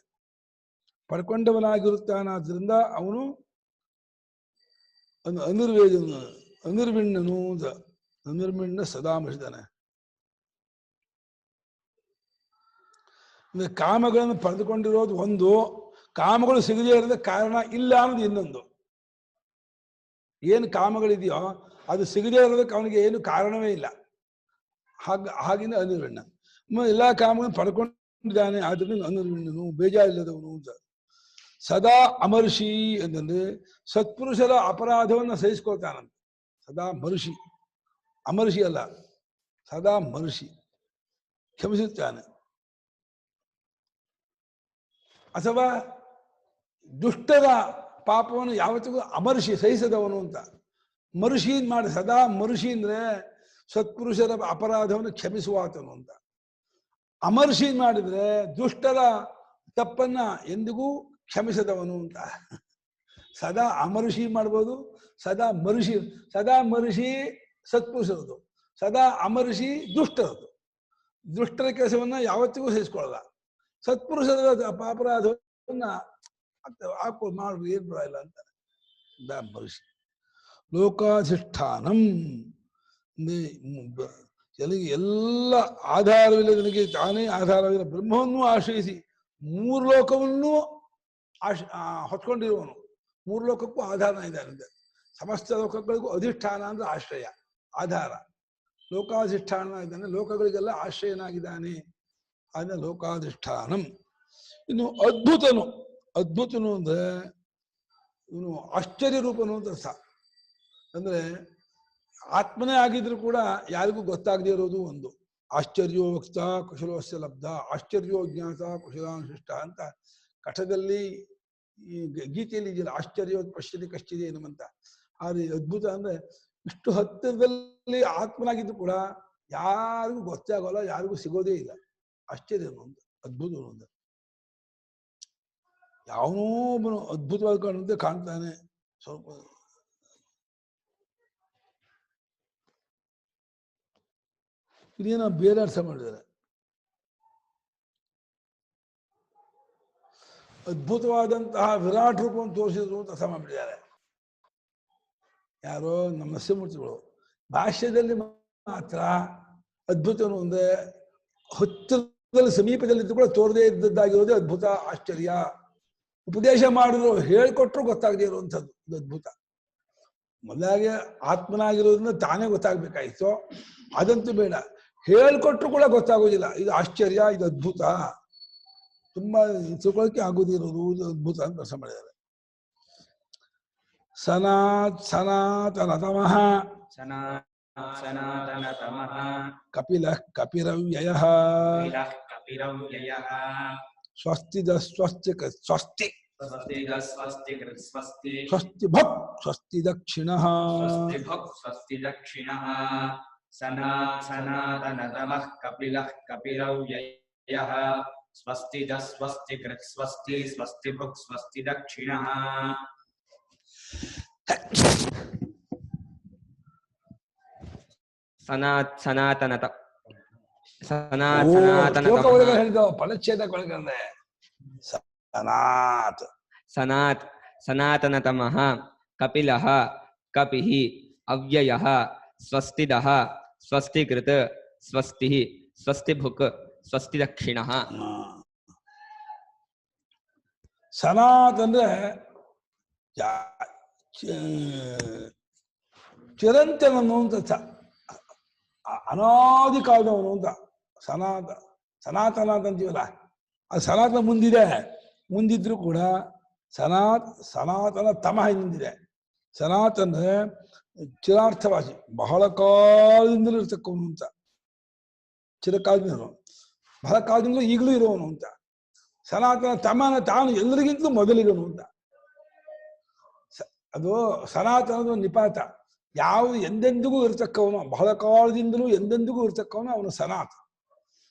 ಪಡ್ಕೊಂಡವನಾಗಿರುತ್ತಾನಾದ್ರಿಂದ ಅವನು ಅನಿರ್ವಿಣ್ಣನು. ಅನಿರ್ವಿಣ್ಣ ಸದಾ ಮರಿದ್ದಾನೆ. ಅಂದ್ರೆ ಕಾಮಗಳನ್ನು ಪಡೆದುಕೊಂಡಿರೋದು ಒಂದು, ಕಾಮಗಳು ಸಿಗದೇ ಇರೋದಕ್ಕೆ ಕಾರಣ ಇಲ್ಲ ಅನ್ನೋದು ಇನ್ನೊಂದು. ಏನು ಕಾಮಗಳಿದೆಯೋ ಅದು ಸಿಗದೇ ಇರೋದಕ್ಕೆ ಅವನಿಗೆ ಏನು ಕಾರಣವೇ ಇಲ್ಲ. ಹಾಗಿಂದ ಅನಿರ್ವಿಣ್ಣ. ಎಲ್ಲಾ ಕಾಮಗಳನ್ನು ಪಡ್ಕೊಂಡಿದ್ದಾನೆ, ಆದ್ರಿಂದ ಅನಿರ್ವಿಣ್ಣನು, ಬೇಜಾರಿಲ್ಲದವನು ಅಂತ. ಸದಾ ಅಮರ್ಷಿ ಅಂತಂದ್ರೆ ಸತ್ಪುರುಷರ ಅಪರಾಧವನ್ನು ಸಹಿಸ್ಕೊಳ್ತಾನಂತ. ಸದಾ ಮರುಷಿ, ಅಮರ್ಷಿ ಅಲ್ಲ, ಸದಾ ಮರುಷಿ, ಕ್ಷಮಿಸುತ್ತಾನೆ. ಅಥವಾ ದುಷ್ಟರ ಪಾಪವನ್ನು ಯಾವತ್ತಿಗೂ ಅಮರ್ಷಿ, ಸಹಿಸದವನು ಅಂತ. ಮರುಷಿ ಮಾಡಿ ಸದಾ ಮರುಷಿ ಅಂದ್ರೆ ಸತ್ಪುರುಷರ ಅಪರಾಧವನ್ನು ಕ್ಷಮಿಸುವಾತನು ಅಂತ. ಅಮರ್ಷಿ ಮಾಡಿದ್ರೆ ದುಷ್ಟರ ತಪ್ಪನ್ನ ಎಂದಿಗೂ ಕ್ಷಮಿಸದವನು ಅಂತ. ಸದಾ ಅಮರ್ಷಿ ಮಾಡ್ಬೋದು, ಸದಾ ಮರುಷಿ ಸತ್ಪುರುಷರದು, ಸದಾ ಅಮರ್ಷಿ ದುಷ್ಟರದು. ದುಷ್ಟರ ಕೆಲಸವನ್ನ ಯಾವತ್ತಿಗೂ ಸಹಿಸ್ಕೊಳ್ಳಲ್ಲ. ಸತ್ಪುರುಷರ ಅಪರಾಧವನ್ನ ಮಾಡುದು ಏನ್ ಬರಲ್ಲ ಅಂತಾರೆ. ಮರುಷಿ. ಲೋಕಾಧಿಷ್ಠಾನಂ ಎಲ್ಲ ಆಧಾರವಿಲ್ಲದನಿಗೆ ತಾನೇ ಆಧಾರವಿಲ್ಲ ಬ್ರಹ್ಮವನ್ನು ಆಶ್ರಯಿಸಿ ಮೂರು ಲೋಕವನ್ನು ಹೊತ್ಕೊಂಡಿರುವವನು. ಮೂರು ಲೋಕಕ್ಕೂ ಆಧಾರ ಇದ್ದಾನೆ. ಸಮಸ್ತ ಲೋಕಗಳಿಗೂ ಅಧಿಷ್ಠಾನ ಅಂದ್ರೆ ಆಶ್ರಯ, ಆಧಾರ. ಲೋಕಾಧಿಷ್ಠಾನ ಇದ್ದಾನೆ, ಲೋಕಗಳಿಗೆಲ್ಲ ಆಶ್ರಯನಾಗಿದ್ದಾನೆ. ಅದನ್ನ ಲೋಕಾಧಿಷ್ಠಾನಂ. ಇನ್ನು ಅದ್ಭುತನು, ಅದ್ಭುತನು ಅಂದ್ರೆ ಇವನು ಆಶ್ಚರ್ಯ ರೂಪನು ಅಂತ ಅರ್ಥ. ಅಂದ್ರೆ ಆತ್ಮನೇ ಆಗಿದ್ರು ಕೂಡ ಯಾರಿಗೂ ಗೊತ್ತಾಗದೇ ಇರೋದು ಒಂದು. ಆಶ್ಚರ್ಯೋ ವಕ್ತ ಕುಶಲೋಸ್ಯ ಲಬ್ಧ, ಆಶ್ಚರ್ಯೋ ಜ್ಞಾತ ಕುಶಲಾನುಶಿಷ್ಟ ಅಂತ ಕಠದಲ್ಲಿ ಈ ಗೀತೆಯಲ್ಲಿ ಇದೆಯಲ್ಲ, ಆಶ್ಚರ್ಯ ಪಶ್ಯತಿ ಕಶ್ಚಿದೆ ಎನ್ನುವಂತ. ಆದ್ರೆ ಅದ್ಭುತ ಅಂದ್ರೆ ಇಷ್ಟು ಹತ್ತಿರದಲ್ಲಿ ಆತ್ಮನಾಗಿದ್ದು ಕೂಡ ಯಾರಿಗೂ ಗೊತ್ತೇ ಆಗೋಲ್ಲ, ಯಾರಿಗೂ ಸಿಗೋದೇ ಇಲ್ಲ. ಆಶ್ಚರ್ಯ ಒಂದು, ಅದ್ಭುತ ಒಂದು. ಯಾವನೋ ಒಬ್ಬನು ಅದ್ಭುತವಾದ ಕಾಣುವಂತೆ ಕಾಣ್ತಾನೆ. ಸ್ವಲ್ಪ ಇದೇನೋ ಬೇರೆ ಅರ್ಥ ಮಾಡಿದ್ದಾರೆ. ಅದ್ಭುತವಾದಂತಹ ವಿರಾಟ್ ರೂಪವನ್ನು ತೋರಿಸಿದ್ರು ಅಂತ ಅರ್ಥ ಮಾಡಿಬಿಟ್ಟಿದ್ದಾರೆ ಯಾರೋ ನಮ್ಮ ನರಸಿಂಹಮೂರ್ತಿಗಳು. ಭಾಷ್ಯದಲ್ಲಿ ಮಾತ್ರ ಅದ್ಭುತನು ಅಂದ್ರೆ ಹತ್ತಿರದಲ್ಲಿ ಸಮೀಪದಲ್ಲಿದ್ದು ಕೂಡ ತೋರದೇ ಇದ್ದದ್ದಾಗಿರೋದೇ ಅದ್ಭುತ, ಆಶ್ಚರ್ಯ. ಉಪದೇಶ ಮಾಡಿದ್ರು, ಹೇಳ್ಕೊಟ್ರು ಗೊತ್ತಾಗದೇ ಇರುವಂಥದ್ದು ಇದು ಅದ್ಭುತ. ಮೊದಲಾಗೆ ಆತ್ಮನಾಗಿರೋದ್ರಿಂದ ತಾನೇ ಗೊತ್ತಾಗ್ಬೇಕಾಯ್ತು, ಅದಂತೂ ಬೇಡ. ಹೇಳ್ಕೊಟ್ರು ಕೂಡ ಗೊತ್ತಾಗೋದಿಲ್ಲ, ಇದು ಆಶ್ಚರ್ಯ, ಇದು ಅದ್ಭುತ. ತುಂಬಾ ತಿಳ್ಕೊಳ್ಳೋಕೆ ಆಗೋದಿರೋದು ಇದು ಅದ್ಭುತ ಅಂತ ಅರ್ಥ ಮಾಡಿದ್ದಾರೆ. ಸನಾತನತಮಃ ಸನಾತನತಮಃ ಕಪಿಲಃ ಕಪಿರವ್ಯಯಃ ಕಪಿರವ್ಯಯಃ ಸ್ವಸ್ತಿದ ಸ್ವಸ್ತಿ ಸ್ವಸ್ತಿ ಸ್ವಸ್ತಿ ಸ್ವಸ್ತಿ ಭಕ್ ಸ್ವಸ್ತಿ ದಕ್ಷಿಣಃ ಸ್ವಸ್ತಿ ದಕ್ಷಿಣಃ ಸನಾತನತಮಃ ಕಪಿಲಃ ಕಪಿರವ್ಯಯಃ ಸ್ವಸ್ತಿ ಸ್ವಸ್ತಿ ಸ್ವಸ್ತಿ ಸ್ವಸ್ತಿ ಭುಕ್ ಸ್ವಸ್ತಿ ದಕ್ಷಿಣಃ. ಸನಾತನತ ಫಲಚ್ಛೇದಗೊಳಗಂದೆ ಸನಾತ್ ಸನಾತ್ ಸನಾತನತಮಃ ಕಪಿಲಃ ಕಪಿಃ ಅವ್ಯಯಃ ಸ್ವಸ್ತಿದಃ ಸ್ವಸ್ತಿಕೃತ್ ಸ್ವಸ್ತಿಃ ಸ್ವಸ್ತಿಭುಕ್ ಸ್ವಸ್ತಿ ದಕ್ಷಿಣಃ. ಸನಾತ್ ಅಂದ್ರೆ ಚಿರಂತನನು ಅಂತ, ಅನಾದಿ ಕಾಲದವನು ಅಂತ. ಸನಾತನ ಅಂತೀವಲ್ಲ, ಅದು ಸನಾತನ ಮುಂದಿದ್ರು ಕೂಡ ಸನಾತನ ತಮ ಹಿಂದಿದೆ. ಸನಾತನ ಚಿರಾರ್ಥವಾಸಿ, ಬಹಳ ಕಾಲದಿಂದಲೂ ಇರ್ತಕ್ಕವನು ಅಂತ. ಚಿರಕಾಲದಿಂದ, ಬಹಳ ಕಾಲದಿಂದಲೂ ಈಗಲೂ ಇರೋವನು ಅಂತ. ಸನಾತನ ತಮನ ತಾನು ಎಲ್ಲರಿಗಿಂತಲೂ ಮೊದಲಿಗನು ಅಂತ. ಅದು ಸನಾತನದ ನಿಪಾತ. ಯಾವುದು ಎಂದೆಂದಿಗೂ ಇರ್ತಕ್ಕವನು, ಬಹಳ ಕಾಲದಿಂದಲೂ ಎಂದೆಂದಿಗೂ ಇರ್ತಕ್ಕವನು ಅವನು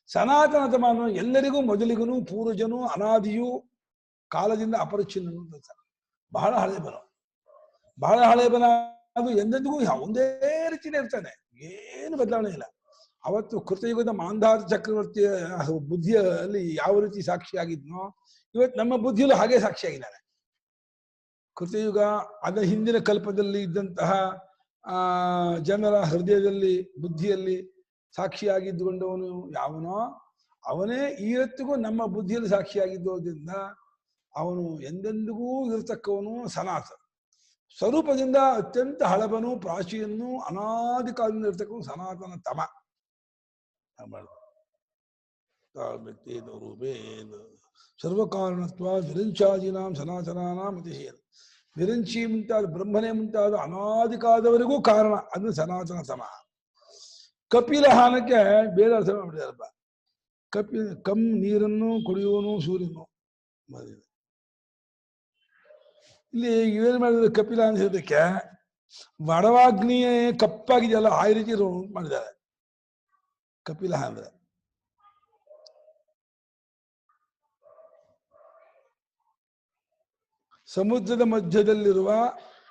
ಸನಾತನ ತಮನು, ಎಲ್ಲರಿಗೂ ಮೊದಲಿಗನು, ಪೂರ್ವಜನು, ಅನಾದಿಯು, ಕಾಲದಿಂದ ಅಪರಿಚ್ಛಿನ್ನನು ಅಂತ. ಬಹಳ ಹಳೆ ಬನ ಅದು ಎಂದೆಂದಿಗೂ ಒಂದೇ ರೀತಿನೇ ಇರ್ತಾನೆ, ಏನು ಬದಲಾವಣೆ ಇಲ್ಲ. ಅವತ್ತು ಕೃತಯುಗದ ಮಾಂಧಾತ ಚಕ್ರವರ್ತಿಯ ಬುದ್ಧಿಯಲ್ಲಿ ಯಾವ ರೀತಿ ಸಾಕ್ಷಿಯಾಗಿದ್ನೋ ಇವತ್ತು ನಮ್ಮ ಬುದ್ಧಿಯಲ್ಲೂ ಹಾಗೆ ಸಾಕ್ಷಿಯಾಗಿದ್ದಾನೆ. ಕೃತಯುಗ ಅದ ಹಿಂದಿನ ಕಲ್ಪದಲ್ಲಿ ಇದ್ದಂತಹ ಜನರ ಹೃದಯದಲ್ಲಿ, ಬುದ್ಧಿಯಲ್ಲಿ ಸಾಕ್ಷಿಯಾಗಿದ್ದುಕೊಂಡವನು ಯಾವನೋ ಅವನೇ ಇವತ್ತಿಗೂ ನಮ್ಮ ಬುದ್ಧಿಯಲ್ಲಿ ಸಾಕ್ಷಿಯಾಗಿದ್ದೋದ್ರಿಂದ ಅವನು ಎಂದೆಂದಿಗೂ ಇರತಕ್ಕವನು ಸನಾತ. ಸ್ವರೂಪದಿಂದ ಅತ್ಯಂತ ಹಳಬನು, ಪ್ರಾಚೀನನು, ಅನಾದಿ ಕಾಲದಿಂದ ಇರ್ತಕ್ಕವನು ಸನಾತನ ತಮ. ರೂಪೇ ಸರ್ವಕಾರಣತ್ವ ವಿರಂಚಾದೀನಾಂ ಸನಾತನಾನಾಂ ಅತಿಶಯ. ವಿರಂಚಿ ಮುಂತಾದ ಬ್ರಹ್ಮನೇ ಮುಂತಾದ ಅನಾದಿ ಕಾಲದವರೆಗೂ ಕಾರಣ, ಅದು ಸನಾತನ ತಮ. ಕಪಿಲ ಹಾನಕ್ಕೆ ಬೇರೆ ಅರ್ಥ ಮಾಡ್ಬಿಟ್ಟಿದಾರಪ್ಪ. ಕಮ್ ನೀರನ್ನು ಕುಡಿಯುವನು, ಸೂರ್ಯನು. ಇಲ್ಲಿ ಏನ್ ಮಾಡಿದ್ರೆ ಕಪಿಲ ಅನ್ಸೋದಕ್ಕೆ ವಡವಾಗ್ನಿಯೇ ಕಪ್ಪಾಗಿದೆಯಲ್ಲ ಆ ರೀತಿ ಮಾಡಿದ್ದಾರೆ ಕಪಿಲ ಅಂದ್ರೆ. ಸಮುದ್ರದ ಮಧ್ಯದಲ್ಲಿರುವ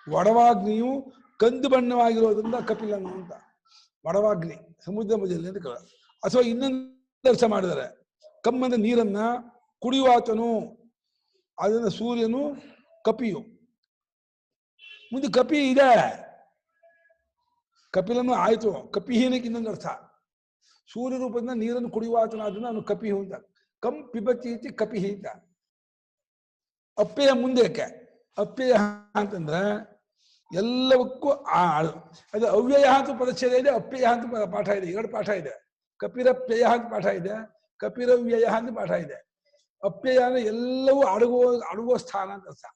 ವಡವಾಗ್ನಿಯು ಕಂದು ಬಣ್ಣವಾಗಿರೋದ್ರಿಂದ ಕಪಿಲನು ಅಂತ. ವಡವಾಗ್ನಿ ಸಮುದ್ರ ಮಧ್ಯದಲ್ಲಿ ಅಂತ ಕೇಳ. ಅಥವಾ ಇನ್ನೊಂದು ಅರ್ಥ ಮಾಡಿದ್ದಾರೆ, ಕಮ್ಮಂದ ನೀರನ್ನ ಕುಡಿಯುವಾತನು, ಅದನ್ನ ಸೂರ್ಯನು, ಕಪಿಯು. ಮುಂದೆ ಕಪಿ ಇದೆ, ಕಪಿಲನು ಆಯ್ತು. ಕಪಿಹೀನಕ್ಕೆ ಇನ್ನೊಂದು ಅರ್ಥ. ಸೂರ್ಯ ರೂಪದಿಂದ ನೀರನ್ನು ಕುಡಿಯುವಾತನಾದ್ರಿಂದ ಅವನು ಕಪಿಹು ಅಂತ. ಕಂ ಪಿಬತಿ ಇತಿ ಕಪಿಹಿ ಅಂತ. ಅಪ್ಪೆಯ ಮುಂದಕ್ಕೆ ಅಪ್ಪೆಯ ಅಂತಂದ್ರೆ ಎಲ್ಲವಕ್ಕೂ ಅದು ಅವ್ಯಯ ಅಂತ ಪದಚ್ಛೇದ ಇದೆ, ಅಪ್ಯಯ ಅಂತ ಪಾಠ ಇದೆ. 2 ಪಾಠ ಇದೆ. ಕಪಿರಪ್ಯಯ ಅಂತ ಪಾಠ ಇದೆ, ಕಪಿರವ್ಯಯ ಅಂತ ಪಾಠ ಇದೆ. ಅಪ್ಯಯ ಅಂದ್ರೆ ಎಲ್ಲವೂ ಅಡಗುವ ಸ್ಥಾನ ಅಂತ ಅರ್ಥ.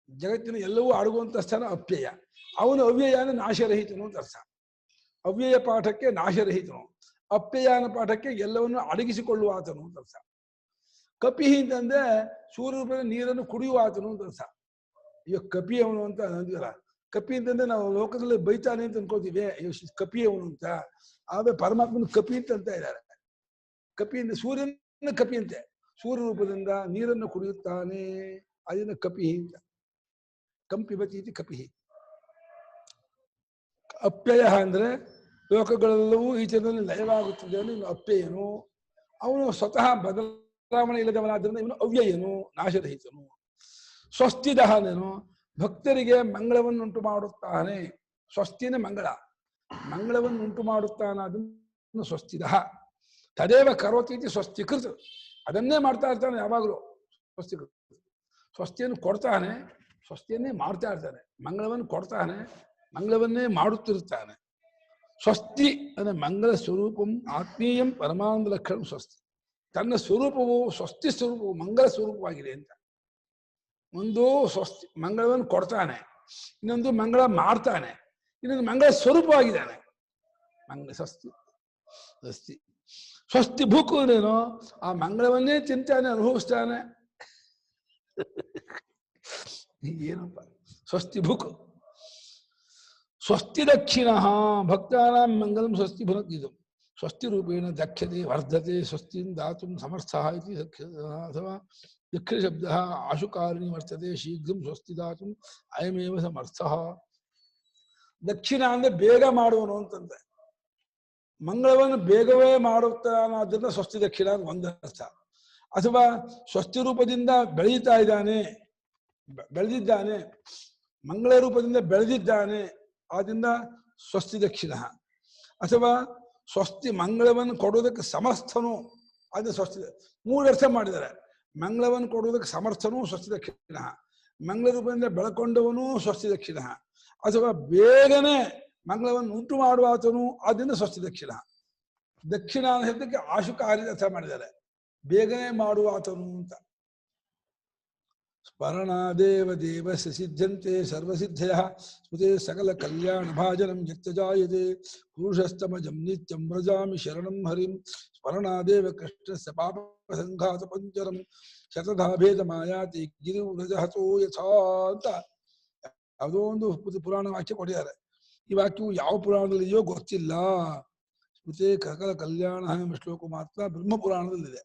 ಜಗತ್ತಿನ ಎಲ್ಲವೂ ಅಡಗುವಂತ ಸ್ಥಾನ ಅಪ್ಯಯ. ಅವನು ಅವ್ಯಯ ಅಂದ್ರೆ ನಾಶರಹಿತನು ಅಂತ ಅರ್ಥ. ಅವ್ಯಯ ಪಾಠಕ್ಕೆ ನಾಶರಹಿತನು, ಅಪ್ಯಯನ ಪಾಠಕ್ಕೆ ಎಲ್ಲವನ್ನು ಅಡಗಿಸಿಕೊಳ್ಳುವ ಆತನು ಅಂತ ಅರ್ಥ. ಕಪಿಹಿ ಅಂತಂದ್ರೆ ಸೂರ್ಯ ರೂಪದ ನೀರನ್ನು ಕುಡಿಯುವ ಆತನು ಅಂತ ಅರ್ಥ. ಅಯ್ಯೋ ಕಪಿ ಅವನು ಅಂತ ಅಂತೀವಲ್ಲ. ಕಪಿ ಅಂತಂದ್ರೆ ನಾವು ಲೋಕದಲ್ಲಿ ಬೈತಾನೆ ಅಂತ ಅನ್ಕೋತೀವಿ, ಅಯ್ಯೋ ಕಪಿ ಅವನು ಅಂತ. ಆದ್ರೆ ಪರಮಾತ್ಮನ ಕಪಿ ಅಂತ ಇದ್ದಾರೆ. ಕಪಿ ಅಂದ್ರೆ ಸೂರ್ಯನ ಕಪಿ ಅಂತೆ. ಸೂರ್ಯ ರೂಪದಿಂದ ನೀರನ್ನು ಕುಡಿಯುತ್ತಾನೆ, ಅದರಿಂದ ಕಪಿ ಅಂತ. ಕಂಪಿಬತಿ ಇತಿ ಕಪಿಹಿ. ಅಪ್ಯಯ ಅಂದ್ರೆ ಲೋಕಗಳೆಲ್ಲವೂ ಈಚೆನಲ್ಲಿ ಲಯವಾಗುತ್ತದೆ ಅಂದ್ರೆ ಇವನು ಅಪ್ಯಯನು. ಅವನು ಸ್ವತಃ ಬದಲಾವಣೆ ಇಲ್ಲದವನಾದ್ರಿಂದ ಇವನು ಅವ್ಯಯನು, ನಾಶರಹಿತನು. ಸ್ವಸ್ತಿದಹನೇನು ಭಕ್ತರಿಗೆ ಮಂಗಳವನ್ನುಂಟು ಮಾಡುತ್ತಾನೆ. ಸ್ವಸ್ತಿನೇ ಮಂಗಳ, ಮಂಗಳವನ್ನುಂಟು ಮಾಡುತ್ತಾನಾದ್ರಿಂದ ಸ್ವಸ್ತಿದಹ. ತದೇವ ಕರೋತಿ ಸ್ವಸ್ತಿಕೃತ, ಅದನ್ನೇ ಮಾಡ್ತಾ ಇರ್ತಾನೆ ಯಾವಾಗಲೂ. ಸ್ವಸ್ತಿಕೃತ ಸ್ವಸ್ತಿಯನ್ನು ಕೊಡ್ತಾನೆ, ಸ್ವಸ್ತಿಯನ್ನೇ ಮಾಡ್ತಾ ಇರ್ತಾನೆ. ಮಂಗಳವನ್ನು ಕೊಡ್ತಾನೆ, ಮಂಗಳವನ್ನೇ ಮಾಡುತ್ತಿರುತ್ತಾನೆ. ಸ್ವಸ್ತಿ ಅಂದ್ರೆ ಮಂಗಳ ಸ್ವರೂಪಂ ಆತ್ಮೀಯಂ ಪರಮಾನಂದ ಲಕ್ಷಣ ಸ್ವಸ್ತಿ. ತನ್ನ ಸ್ವರೂಪವು ಸ್ವಸ್ತಿ ಸ್ವರೂಪವು ಮಂಗಳ ಸ್ವರೂಪವಾಗಿದೆ ಅಂತ. ಒಂದು ಸ್ವಸ್ತಿ ಮಂಗಳವನ್ನು ಕೊಡ್ತಾನೆ, ಇನ್ನೊಂದು ಮಂಗಳ ಮಾಡ್ತಾನೆ, ಇನ್ನೊಂದು ಮಂಗಳ ಸ್ವರೂಪವಾಗಿದ್ದಾನೆ. ಮಂಗಳ ಸ್ವಸ್ತಿ ಸ್ವಸ್ತಿ ಸ್ವಸ್ತಿ ಭೂಕು ಅಂದ್ರೇನು? ಆ ಮಂಗಳವನ್ನೇ ತಿಂತಾನೆ, ಅನುಭವಿಸ್ತಾನೆ. ಏನಪ್ಪ ಸ್ವಸ್ತಿ ಭುಕ್. ಸ್ವಸ್ತಿ ದಕ್ಷಿಣ ಭಕ್ತಾನಾಂ ಮಂಗಲಂ ಸ್ವಸ್ತಿ ಭುನಕ್ತಿದು. ಸ್ವಸ್ತಿ ರೂಪೇಣ ದಕ್ಷತೆ ವರ್ಧತೆ ಸ್ವಸ್ತಿಂ ದಾತುಂ ಸಮರ್ಥಃ ಇತಿ ಅಥವಾ ದಕ್ಷಿಣ ಶಬ್ದ ಆಶುಕಾರಿಣಿ ವರ್ತತೆ ಶೀಘ್ರಂ ಸ್ವಸ್ತಿ ದಾತುಂ ಅಯಮೇವ ಸಮರ್ಥಃ. ದಕ್ಷಿಣ ಅಂದ್ರೆ ಬೇಗ ಮಾಡುವನು ಅಂತಂದ್ರೆ, ಮಂಗಳವನ್ನು ಬೇಗವೇ ಮಾಡುತ್ತಾನಾದ್ರಿಂದ ಸ್ವಸ್ತಿ ದಕ್ಷಿಣ ಅಂತ ಒಂದು ಅರ್ಥ. ಅಥವಾ ಸ್ವಸ್ತಿ ರೂಪದಿಂದ ಬೆಳೀತಾ ಇದ್ದಾನೆ, ಬೆಳೆದಿದ್ದಾನೆ, ಮಂಗಳ ರೂಪದಿಂದ ಬೆಳೆದಿದ್ದಾನೆ, ಆದ್ರಿಂದ ಸ್ವಸ್ತಿ ದಕ್ಷಿಣ. ಅಥವಾ ಸ್ವಸ್ತಿ ಮಂಗಳವನ್ನು ಕೊಡುವುದಕ್ಕೆ ಸಮರ್ಥನು, ಅದು ಸ್ವಸ್ತಿ. 3 ಅರ್ಥ ಮಾಡಿದ್ದಾರೆ. ಮಂಗಳವನ್ನು ಕೊಡುವುದಕ್ಕೆ ಸಮರ್ಥನು ಸ್ವಸ್ತಿ ದಕ್ಷಿಣ, ಮಂಗಳ ರೂಪದಿಂದ ಬೆಳಕೊಂಡವನು ಸ್ವಸ್ತಿ ದಕ್ಷಿಣ, ಅಥವಾ ಬೇಗನೆ ಮಂಗಳವನ್ನು ಉಂಟು ಮಾಡುವ ಆತನು, ಆದ್ರಿಂದ ಸ್ವಸ್ತಿ ದಕ್ಷಿಣ. ದಕ್ಷಿಣ ಶಬ್ದಕ್ಕೆ ಆಶುಕಾರಿ ಅರ್ಥ ಮಾಡಿದ್ದಾರೆ, ಬೇಗನೆ ಮಾಡುವ ಆತನು ಅಂತ. ಸ್ಮರಣಾದೇವ ದೇವಸ್ಯ ಸಿದ್ಧಂತೆ ಸರ್ವಸಿದ್ಧಯಃ ಸ್ಮೃತೆ ಸಕಲ ಕಲ್ಯಾಣ ಭಾಜನಂ ಯತ್ಯಜಾಯತೆ ಪುರುಷಸ್ತಮಜಂ ನಿತ್ಯಂ ವ್ರಜಾಮಿ ಶರಣಂ ಹರಿಂ ಸ್ಮರಣಾದೇವ ಕೃಷ್ಣಸ್ಯ ಪಾಪ ಸಂಘಾತ ಪಂಚರಂ ಶತಧಾ ಭೇದ ಮಾಯಾತಿ ಗಿರಿವ್ರಜಹತೋ ಯಥಾ ಅಂತ ಯಾವುದೋ ಒಂದು ಪುರಾಣ ವಾಕ್ಯ ಕೊಟ್ಟಿದ್ದಾರೆ. ಈ ವಾಕ್ಯವು ಯಾವ ಪುರಾಣದಲ್ಲಿದೆಯೋ ಗೊತ್ತಿಲ್ಲ. ಸ್ಮೃತೆ ಸಕಲ ಕಲ್ಯಾಣ ಎಂಬ ಶ್ಲೋಕ ಮಾತ್ರ ಬ್ರಹ್ಮ ಪುರಾಣದಲ್ಲಿದೆ.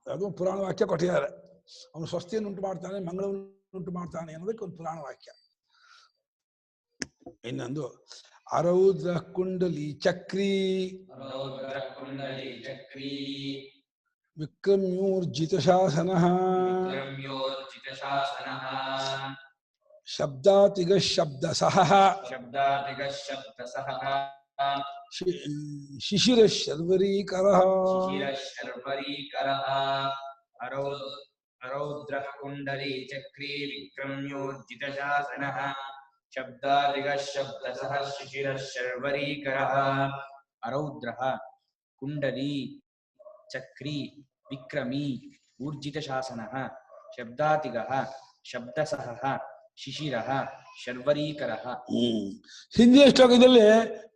ಅದು ಪುರಾಣ ವಾಕ್ಯ ಕೊಟ್ಟಿದ್ದಾರೆ. ಅವನು ಸ್ವಸ್ತಿಯನ್ನು ಉಂಟು ಮಾಡ್ತಾನೆ, ಮಂಗಳವನ್ನು ಉಂಟು ಮಾಡ್ತಾನೆ ಅನ್ನೋದಕ್ಕೆ ಒಂದು ಪುರಾಣ ವಾಕ್ಯ. ಇನ್ನೊಂದು ಅರೌದ್ರ ಕುಂಡಲಿ ಚಕ್ರಿ ವಿಕ್ರಮ್ಯೋರ್ಜಿತ ಶಾಸನ ಶಬ್ದಾತಿಗ ಶಬ್ದಸಃ ಶಿಶಿರ ಶರ್ವರೀಕರಃ ಅರೌದ್ರ ಕುಂಡಲಿ ಚಕ್ರಿ ವಿಕ್ರಮ್ಯೋರ್ಜಿತ ಶಾಸನಃ ಶಬ್ದಾದಿಗ ಶಬ್ದಸಃ ಶಿಶಿರ ಶರ್ವರೀಕರಃ. ಅರೌದ್ರ ಕುಂಡಲಿ ಚಕ್ರಿ ವಿಕ್ರಮಿ ಊರ್ಜಿತ ಶಾಸನಃ ಶಬ್ದಾತಿಗಃ ಶಬ್ದಸಃ ಶಿಶಿರಃ ಶರ್ವರೀಕರಃ. ಹಿಂದಿನ ಶ್ಲೋಕದಲ್ಲಿ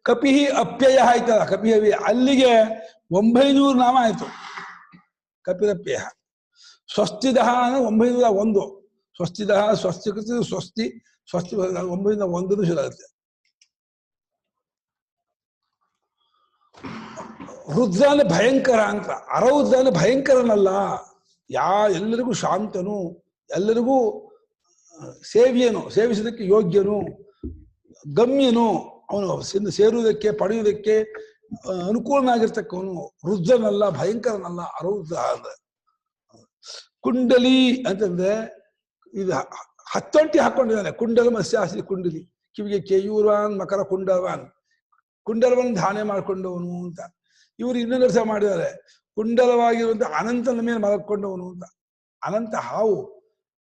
ಕಪಿಹಿ ಅಪ್ಯಯ ಆಯ್ತಲ್ಲ, ಕಪಿಹಿ ಅಲ್ಲಿಗೆ 900 ನಾಮ ಆಯ್ತು. ಕಪಿರಪ್ಯಯ. ಸ್ವಸ್ತಿದಹ 901. ಸ್ವಸ್ತಿದಹ ಸ್ವಸ್ತಿಕೃತ ಸ್ವಸ್ತಿ ಸ್ವಸ್ತಿ 901 ಶುರು ಆಗುತ್ತೆ. ರುದ್ರ ಅಂದ್ರೆ ಭಯಂಕರ ಅಂತ. ಅರೌದ್ರ ಅಂದ್ರೆ ಭಯಂಕರನಲ್ಲ, ಎಲ್ಲರಿಗೂ ಶಾಂತನು, ಎಲ್ಲರಿಗೂ ಸೇವ್ಯನು, ಸೇವಿಸೋದಕ್ಕೆ ಯೋಗ್ಯನು, ಗಮ್ಯನು, ಅವನು ಸೇರುವುದಕ್ಕೆ ಪಡೆಯುವುದಕ್ಕೆ ಅನುಕೂಲನಾಗಿರ್ತಕ್ಕವನು. ರುದ್ರನಲ್ಲ, ಭಯಂಕರನಲ್ಲ ಅರೌದ್ರ ಅಂದ್ರೆ. ಕುಂಡಲಿ ಅಂತಂದ್ರೆ ಇದು ಹತ್ತೊಂಟಿ ಹಾಕೊಂಡಿದ್ದಾನೆ. ಕುಂಡಲ ಮತ್ಸ್ಯಾಸಿ ಕುಂಡಲಿ, ಕಿವಿಗೆ ಕೇಯೂರ್ವಾನ್ ಮಕರ ಕುಂಡಲವಾನ್, ಕುಂಡಲವನ್ನು ಧಾರಣೆ ಮಾಡಿಕೊಂಡವನು ಅಂತ. ಇವರು ಇನ್ನೊಂದು ಅರ್ಥ ಮಾಡಿದ್ದಾರೆ, ಕುಂಡಲವಾಗಿರುವಂತ ಅನಂತನ ಮೇಲೆ ಮಲಕೊಂಡವನು ಅಂತ. ಅನಂತ ಹಾವು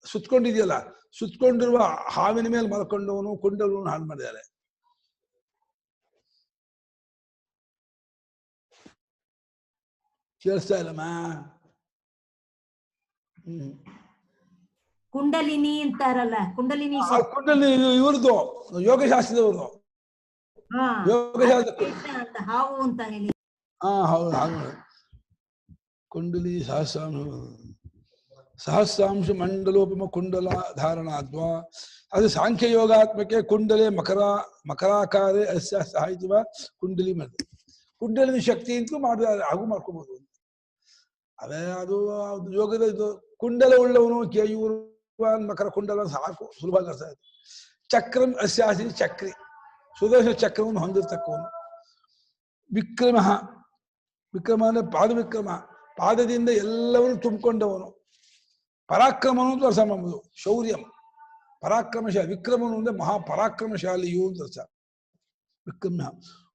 ಸುತ್ಕೊಂಡಿದೆಯಲ್ಲ, ಸುತ್ಕೊಂಡಿರುವ ಹಾವಿನ ಮೇಲೆ ಮಲ್ಕೊಂಡವನು ಕುಂಡಲವನ್ನು ಹಾಳು ಮಾಡಿದ್ದಾರೆ. ಕೇಳಿಸ್ತಾ ಇಲ್ಲಮ್ಮ? ಕುಂಡಲಿನಿ ಅಂತಾರಲ್ಲ, ಕುಂಡಲಿನಿ ಕುಂಡಲಿ ಇವ್ರದ್ದು ಯೋಗಶಾಸ್ತ್ರದವ್ರದ್ದು. ಯೋಗಶಾಸ್ತ್ರ ಅಂತ ಹಾವು ಅಂತ ಹೇಳಿ. ಹೌದು ಹಾಗೆ. ಕುಂಡಲಿ ಸಹಸ್ರಾಂಶ ಮಂಡಲೋಪಮ ಕುಂಡಲ ಧಾರಣಾದ್ವಾ. ಅದು ಸಾಂಖ್ಯ ಯೋಗಾತ್ಮಕ್ಕೆ ಕುಂಡಲೆ ಮಕರಾಕಾರೇ ಅಸ್ಯ ಸಾಹಿತ್ಯವ ಕುಂಡಲಿ ಮಾಡಿದೆ. ಕುಂಡಲಿನ ಶಕ್ತಿ ಅಂತೂ ಮಾಡಿದ ಹಾಗೂ ಮಾಡ್ಕೋಬಹುದು. ಅದೇ ಅದು ಯೋಗದ ಇದು. ಕುಂಡಲ ಉಳ್ಳವನು ಕೇಯೂರ್ವಾನ್ ಮಕರ ಕುಂಡಲ ಸಾಕು, ಸುಲಭ ಅರ್ಥ ಆಯ್ತು. ಚಕ್ರಂ ಅಸ್ಯಾಸಿ ಚಕ್ರಿ, ಸುದರ್ಶನ ಚಕ್ರವನ್ನು ಹೊಂದಿರ್ತಕ್ಕವನು. ವಿಕ್ರಮ, ವಿಕ್ರಮ ಅಂದ್ರೆ ಪಾದ ವಿಕ್ರಮ, ಪಾದದಿಂದ ಎಲ್ಲವನ್ನು ತುಂಬಿಕೊಂಡವನು. ಪರಾಕ್ರಮನು ಅಂತ ಅರ್ಥ ಮಾಡ್ಬೋದು. ಶೌರ್ಯಂ ಪರಾಕ್ರಮಶಾಲಿ, ವಿಕ್ರಮನು ಅಂದ್ರೆ ಮಹಾಪರಾಕ್ರಮಶಾಲಿಯು ಅಂತ ಅರ್ಥ. ವಿಕ್ರಮ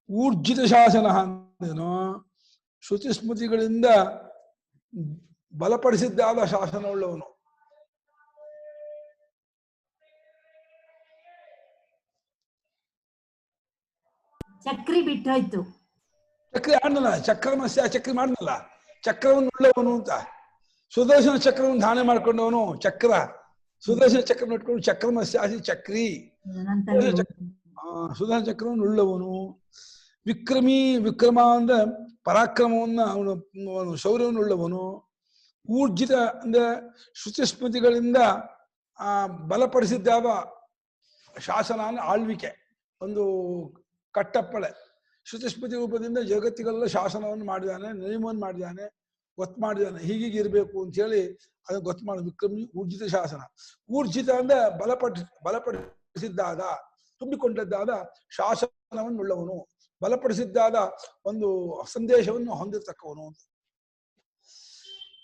ಊರ್ಜಿತ ಶಾಸನ ಅಂದೇನೋ, ಶ್ರುತಿ ಸ್ಮೃತಿಗಳಿಂದ ಬಲಪಡಿಸಿದ್ದಾದ ಶಾಸನವುಳ್ಳವನು. ಚಕ್ರಿ ಬಿಟ್ಟೋಯ್ತು. ಚಕ್ರಿ ಆಡ್ನಲ್ಲ, ಚಕ್ರಮಸ್ಯ ಚಕ್ರಿ ಮಾಡಿದ್ನಲ್ಲ, ಚಕ್ರವನ್ನು ಉಳ್ಳವನು ಅಂತ. ಸುದರ್ಶನ ಚಕ್ರವನ್ನು ಧಾರಣೆ ಮಾಡ್ಕೊಂಡವನು ಚಕ್ರ. ಸುದರ್ಶನ ಚಕ್ರ ಇಟ್ಕೊಂಡು ಚಕ್ರಮಸ್ಯಾಸಿ ಚಕ್ರಿ, ಸುದರ್ಶನ ಚಕ್ರವನ್ನು ಉಳ್ಳವನು. ವಿಕ್ರಮಿ, ವಿಕ್ರಮ ಅಂದ್ರೆ ಪರಾಕ್ರಮವನ್ನ ಅವನು ಶೌರ್ಯವನ್ನು ಉಳ್ಳವನು. ಊರ್ಜಿತ ಅಂದ್ರೆ ಶ್ರುತಿ ಸ್ಮೃತಿಗಳಿಂದ ಬಲಪಡಿಸಿದ್ದಾದ ಶಾಸನ ಅಂದ್ರೆ ಆಳ್ವಿಕೆ, ಒಂದು ಕಟ್ಟಪ್ಪಳೆ. ಶ್ರುತಿ ಸ್ಮೃತಿ ರೂಪದಿಂದ ಜಗತ್ತಿಗೆಲ್ಲ ಶಾಸನವನ್ನು ಮಾಡಿದ್ದಾನೆ, ನಿಯಮವನ್ನು ಮಾಡಿದ್ದಾನೆ, ಗೊತ್ತು ಮಾಡಿದ್ದಾನೆ. ಹೀಗೀಗೆ ಇರಬೇಕು ಅಂತ ಹೇಳಿ ಅದನ್ನು ಗೊತ್ತು ಮಾಡಿ. ವಿಕ್ರಮಿ ಊರ್ಜಿತ ಶಾಸನ. ಊರ್ಜಿತ ಅಂದ್ರೆ ಬಲಪಡಿಸಿದ್ದಾದ, ತುಂಬಿಕೊಂಡದ್ದಾದ ಶಾಸನವನ್ನು ಉಳ್ಳವನು, ಬಲಪಡಿಸಿದ್ದಾದ ಒಂದು ಸಂದೇಶವನ್ನು ಹೊಂದಿರ್ತಕ್ಕವನು ಅಂತ.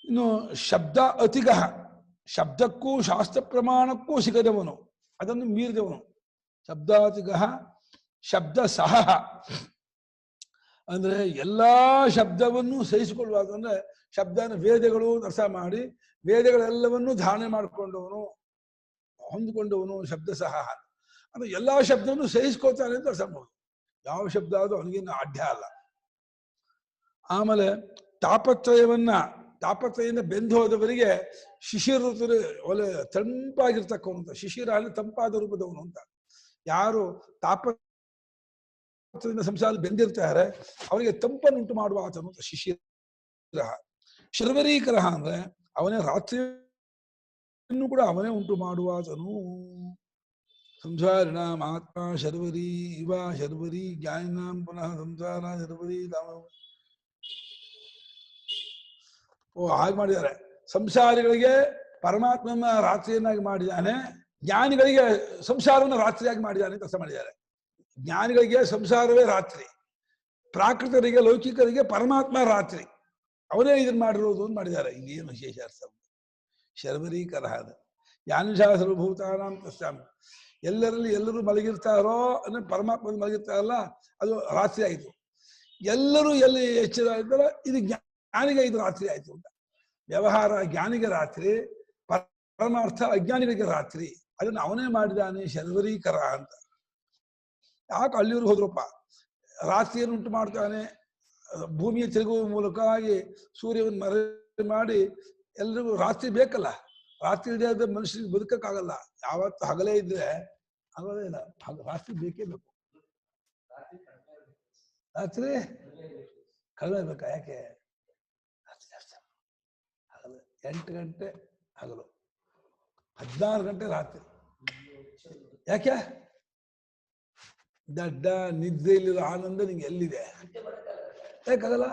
ಇನ್ನು ಶಬ್ದ ಅತಿಗಹ, ಶಬ್ದಕ್ಕೂ ಶಾಸ್ತ್ರ ಪ್ರಮಾಣಕ್ಕೂ ಸಿಗದವನು, ಅದನ್ನು ಮೀರಿದವನು. ಶಬ್ದಾತಿಗಹ ಶಬ್ದ ಸಹ ಅಂದ್ರೆ ಎಲ್ಲಾ ಶಬ್ದವನ್ನು ಸಹಿಸಿಕೊಳ್ಳುವಾಗ, ಅಂದ್ರೆ ಶಬ್ದನ ವೇದಗಳು ಅರ್ಥ ಮಾಡಿ ವೇದಗಳೆಲ್ಲವನ್ನೂ ಧಾರಣೆ ಮಾಡಿಕೊಂಡವನು, ಹೊಂದಿಕೊಂಡವನು. ಶಬ್ದ ಸಹ ಅಂದ್ರೆ ಎಲ್ಲಾ ಶಬ್ದವನ್ನು ಸಹಿಸ್ಕೊಳ್ತಾನೆ ಅಂತ ಅರ್ಥ ಮಾಡ್ಬೋದು. ಯಾವ ಶಬ್ದ ಆದ್ರೂ ಅವನಿಗೇನು ಅಡ್ಡ ಅಲ್ಲ. ಆಮೇಲೆ ತಾಪತ್ರಯದಿಂದ ಬೆಂದು ಹೋದವರಿಗೆ ಶಿಶಿರ ಋತು ಒಲೆ ತಂಪಾಗಿರ್ತಕ್ಕವನು. ಶಿಶಿರ ಅಲ್ಲಿ ತಂಪಾದ ರೂಪದವನು ಅಂತ. ಯಾರು ತಾಪತ್ರದಿಂದ ಸಂಸಾರ ಬೆಂದಿರ್ತಾರೆ ಅವರಿಗೆ ತಂಪನ್ನುಂಟು ಮಾಡುವ ಆತನು ಅಂತ ಶಿಶಿರ. ಶರ್ವರೀಕರ ಅಂದ್ರೆ ಅವನೇ ರಾತ್ರಿಯನ್ನು ಕೂಡ ಅವನೇ ಉಂಟು ಮಾಡುವ ಆತನು. ಸಂಸಾರಿಣ ಆತ್ಮ ಶರ್ವರಿ ಇವ ಶರ್ವರಿ ಜ್ಞಾನಿನಾಂ ಪುನಃ ಸಂಸಾರ ಶರ್ವರಿ ಧಾಮ. ಹಾಗೆ ಮಾಡಿದ್ದಾರೆ. ಸಂಸಾರಿಗಳಿಗೆ ಪರಮಾತ್ಮನ ರಾತ್ರಿಯನ್ನಾಗಿ ಮಾಡಿದ್ದಾನೆ, ಜ್ಞಾನಿಗಳಿಗೆ ಸಂಸಾರವನ್ನು ರಾತ್ರಿಯಾಗಿ ಮಾಡಿದ್ದಾನೆ ಅಂತ ಅರ್ಥ ಮಾಡಿದ್ದಾರೆ. ಜ್ಞಾನಿಗಳಿಗೆ ಸಂಸಾರವೇ ರಾತ್ರಿ, ಪ್ರಾಕೃತರಿಗೆ ಲೌಕಿಕರಿಗೆ ಪರಮಾತ್ಮ ರಾತ್ರಿ, ಅವರೇ ಇದನ್ನ ಮಾಡಿರೋದು ಅಂತ ಮಾಡಿದ್ದಾರೆ. ಹಿಂಗೇನು ವಿಶೇಷ ಅರ್ಥ. ಶರ್ವರೀಕರ ಯಾನುಷಾ ಸರ್ವಭೂತಾನಾಂ ತಸ್ಯಾಮಿ. ಎಲ್ಲರಲ್ಲಿ ಎಲ್ಲರೂ ಮಲಗಿರ್ತಾರೋ ಅಂದ್ರೆ ಪರಮಾತ್ಮ ಮಲಗಿರ್ತಾರಲ್ಲ, ಅದು ರಾತ್ರಿ ಆಯಿತು. ಎಲ್ಲರೂ ಎಲ್ಲಿ ಎಚ್ಚರ ಇದ್ದಾರೋ ಇದು ಜ್ಞಾನಿಗೆ ಇದು ರಾತ್ರಿ ಆಯ್ತು ಅಂತ. ವ್ಯವಹಾರ ಜ್ಞಾನಿಗೆ ರಾತ್ರಿ, ಪರಮಾರ್ಥ ಅಜ್ಞಾನಿಗಳಿಗೆ ರಾತ್ರಿ. ಅದನ್ನು ಅವನೇ ಮಾಡಿದಾನೆ ಶರ್ವರೀಕರ ಅಂತ. ಯಾಕೆ ಅಲ್ಲಿಯವ್ರಿಗೆ ಹೋದ್ರಪ್ಪ? ರಾತ್ರಿಯನ್ನು ಉಂಟು ಮಾಡ್ತಾನೆ, ಭೂಮಿಯ ತಿರುಗುವ ಮೂಲಕವಾಗಿ ಸೂರ್ಯವನ್ನು ಮರೆ ಮಾಡಿ ಎಲ್ರಿಗೂ ರಾತ್ರಿ ಬೇಕಲ್ಲ. ರಾತ್ರಿ ಇಲ್ಲದೆ ಮನುಷ್ಯನಿಗೆ ಬದುಕಕ್ಕಾಗಲ್ಲ. ಯಾವತ್ತು ಹಗಲೇ ಇದ್ರೆ ಆಗೋದೇ ಇಲ್ಲ, ರಾತ್ರಿ ಬೇಕೇ ಬೇಕು. ರಾತ್ರಿ ಕಡಿಮೆ ಬೇಕಾ? ಯಾಕೆ? ಹಗಲು 8 ಗಂಟೆ ಹಗಲು, 16 ಗಂಟೆ ರಾತ್ರಿ. ಯಾಕೆ? ದಡ್ಡ ನಿದ್ರೆಯಲ್ಲಿರೋ ಆನಂದ ನಿಂಗೆ ಎಲ್ಲಿದೆ? ಯಾಕಾಗಲ್ಲ?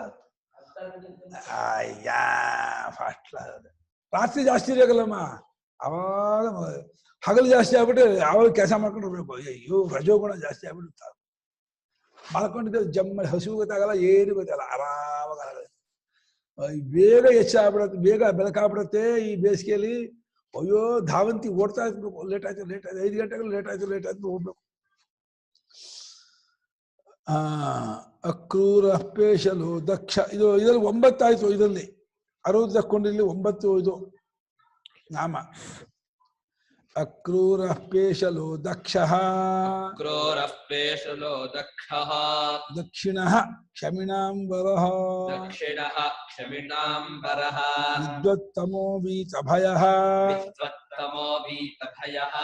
ಫಾಸ್ಟ್ ರಾತ್ರಿ ಜಾಸ್ತಿ ಇರಬೇಕಲ್ಲಮ್ಮ. ಅವಾಗ ಹಗಲು ಜಾಸ್ತಿ ಆಗ್ಬಿಟ್ಟು ಯಾವಾಗ ಕೆಲಸ ಮಾಡ್ಕೊಂಡಿರ್ಬೇಕು. ಅಯ್ಯೋ ರಜೋಗುಣ ಜಾಸ್ತಿ ಆಗ್ಬಿಡುತ್ತ. ಮಾಡ್ಕೊಂಡಿದ್ದೆ ಜಮ್ಮ ಹಸಿವು ಗೊತ್ತಾಗಲ್ಲ, ಏನು ಗೊತ್ತಾಗಲ್ಲ, ಆರಾಮಾಗ ಬೇಗ ಹೆಚ್ಚಾಗ್ಬಿಡತ್ತೆ, ಬೇಗ ಬೆಳಕಾಗ್ಬಿಡತ್ತೆ. ಈ ಬೇಸಿಗೆಯಲ್ಲಿ ಅಯ್ಯೋ ಧಾವಂತಿ ಓಡ್ತಾ ಇರ್ಬೇಕು, ಲೇಟ್ ಆಯ್ತು 5 ಗಂಟೆಗಳು ಲೇಟ್ ಆಯ್ತು ಹೋಗ್ಬೇಕು. ಅಕ್ರೂರ ಪೇಶಲು ದಕ್ಷ, ಇದರಲ್ಲಿ 9 ಆಯ್ತು. ಇದರಲ್ಲಿ 60 ಕೊಂಡಿಲ್ಲಿ 9 ಇದು ನಾಮ. ಅಕ್ರೂರ ಪೇಶಲು ದಕ್ಷ, ಕ್ರೂರಃ ಪೇಶಲೋ ದಕ್ಷಃ, ದಕ್ಷಿಣಃ ಕ್ಷಮಿಣಾಂಬರಃ, ದಕ್ಷಿಣಃ ಕ್ಷಮಿಣಾಂಬರಃ, ವಿದ್ವತ್ತಮೋ ವೀತಭಯಃ, ವಿದ್ವತ್ತಮೋ ಭೀತಭಯಃ,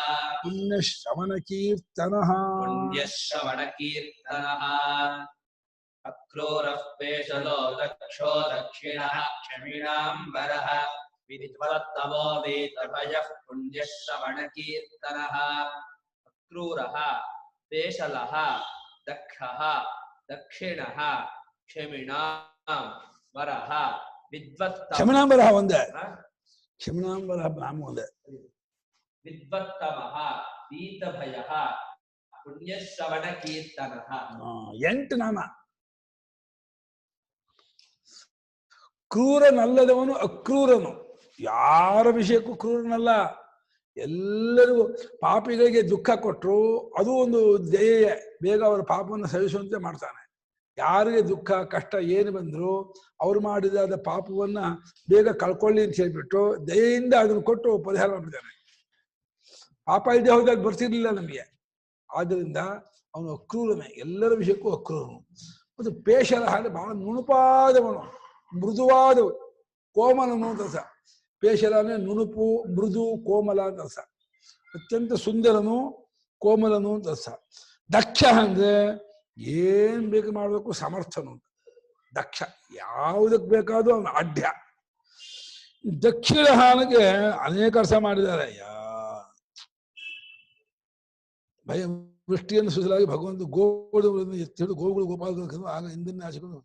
ಪುಣ್ಯಶ್ರವಣ ಕೀರ್ತನಃ, ಪುಣ್ಯಶ್ರವಣಕೀರ್ತನಃ. ಅಕ್ರೂರಃ ಪೇಶಲೋ ದಕ್ಷೋ ದಕ್ಷಿಣಃ ಕ್ಷಮಿಣಾಂಬರಃ, ವಿದ್ವತ್ತಮೋ ಭೀತಭಯಃ ಪುಣ್ಯಶ್ರವಣಕೀರ್ತನಃ. ಅಕ್ರೂರಃ ಪೇಶಲಃ ದಕ್ಷಃ ದಕ್ಷಿಣಃ ಕ್ಷಮಿಣಾಂ ವರಃ ವಿದ್ವತ್ತಮ, ಕ್ಷಮಿಣಾಂಬರಃ ಒಂದೇ, ಕ್ಷಮಿಣಾಂಬರಃ ನಾಮ ಒಂದೇ. ವಿದ್ವತ್ತಮಃ ಭೀತಭಯಃ ಪುಣ್ಯಶ್ರವಣಕೀರ್ತನಃ. 8 ನಾಮ. ಕ್ರೂರನಲ್ಲದವನು ಅಕ್ರೂರನು, ಯಾರ ವಿಷಯಕ್ಕೂ ಕ್ರೂರನಲ್ಲ. ಎಲ್ಲರಿಗೂ ಪಾಪಿಗಳಿಗೆ ದುಃಖ ಕೊಟ್ಟರು ಅದು ಒಂದು ದಯೆ, ಬೇಗ ಅವರ ಪಾಪವನ್ನು ಸಹಿಸುವಂತೆ ಮಾಡ್ತಾನೆ. ಯಾರಿಗೆ ದುಃಖ ಕಷ್ಟ ಏನು ಬಂದ್ರು ಅವ್ರು ಮಾಡಿದಾದ ಪಾಪವನ್ನ ಬೇಗ ಕಳ್ಕೊಳ್ಳಿ ಅಂತ ಹೇಳ್ಬಿಟ್ಟು ದಯೆಯಿಂದ ಅದನ್ನು ಕೊಟ್ಟು ಪರಿಹಾರ ಮಾಡ್ತಾನೆ. ಪಾಪ ಇಲ್ಲದೆ ಹೋದಾಗ ಬರ್ತಿರ್ಲಿಲ್ಲ ನಮಗೆ. ಆದ್ದರಿಂದ ಅವನು ಅಕ್ರೂರನೇ, ಎಲ್ಲರ ವಿಷಯಕ್ಕೂ ಅಕ್ರೂರನು. ಮತ್ತು ಪೇಶಲ ಹಾಗೆ ಬಹಳ ನುಣುಪಾದವನು, ಮೃದುವಾದವು, ಕೋಮಲನು ಅಂತ ಅರ್ಥ. ಪೇಶಲ ಅಂದ್ರೆ ನುಣುಪು, ಮೃದು, ಕೋಮಲ ಅಂತ ಅರ್ಥ. ಅತ್ಯಂತ ಸುಂದರನು, ಕೋಮಲನು ಅಂತ ಅರ್ಥ. ದಕ್ಷ ಅಂದ್ರೆ ಏನ್ ಬೇಕು ಮಾಡಬೇಕು ಸಮರ್ಥನು ಅಂತ. ದಕ್ಷ ಯಾವುದಕ್ಕೆ ಬೇಕಾದ್ರೂ ಅವನು ಅಡ್ಯ. ದಕ್ಷಿಣ ಹಾನಿಗೆ ಅನೇಕ ಅರ್ಥ ಮಾಡಿದ್ದಾರೆ. ಭಯ ವೃಷ್ಟಿಯನ್ನು ಸುಸಲಾಗಿ ಭಗವಂತ ಗೋವುಗಳನ್ನು ಎತ್ತಿಡು, ಗೋವುಗಳು ಗೋಪಾಲಗಳನ್ನು ಆಗ ಹಿಂದಿನ ಆಶೆಗಳು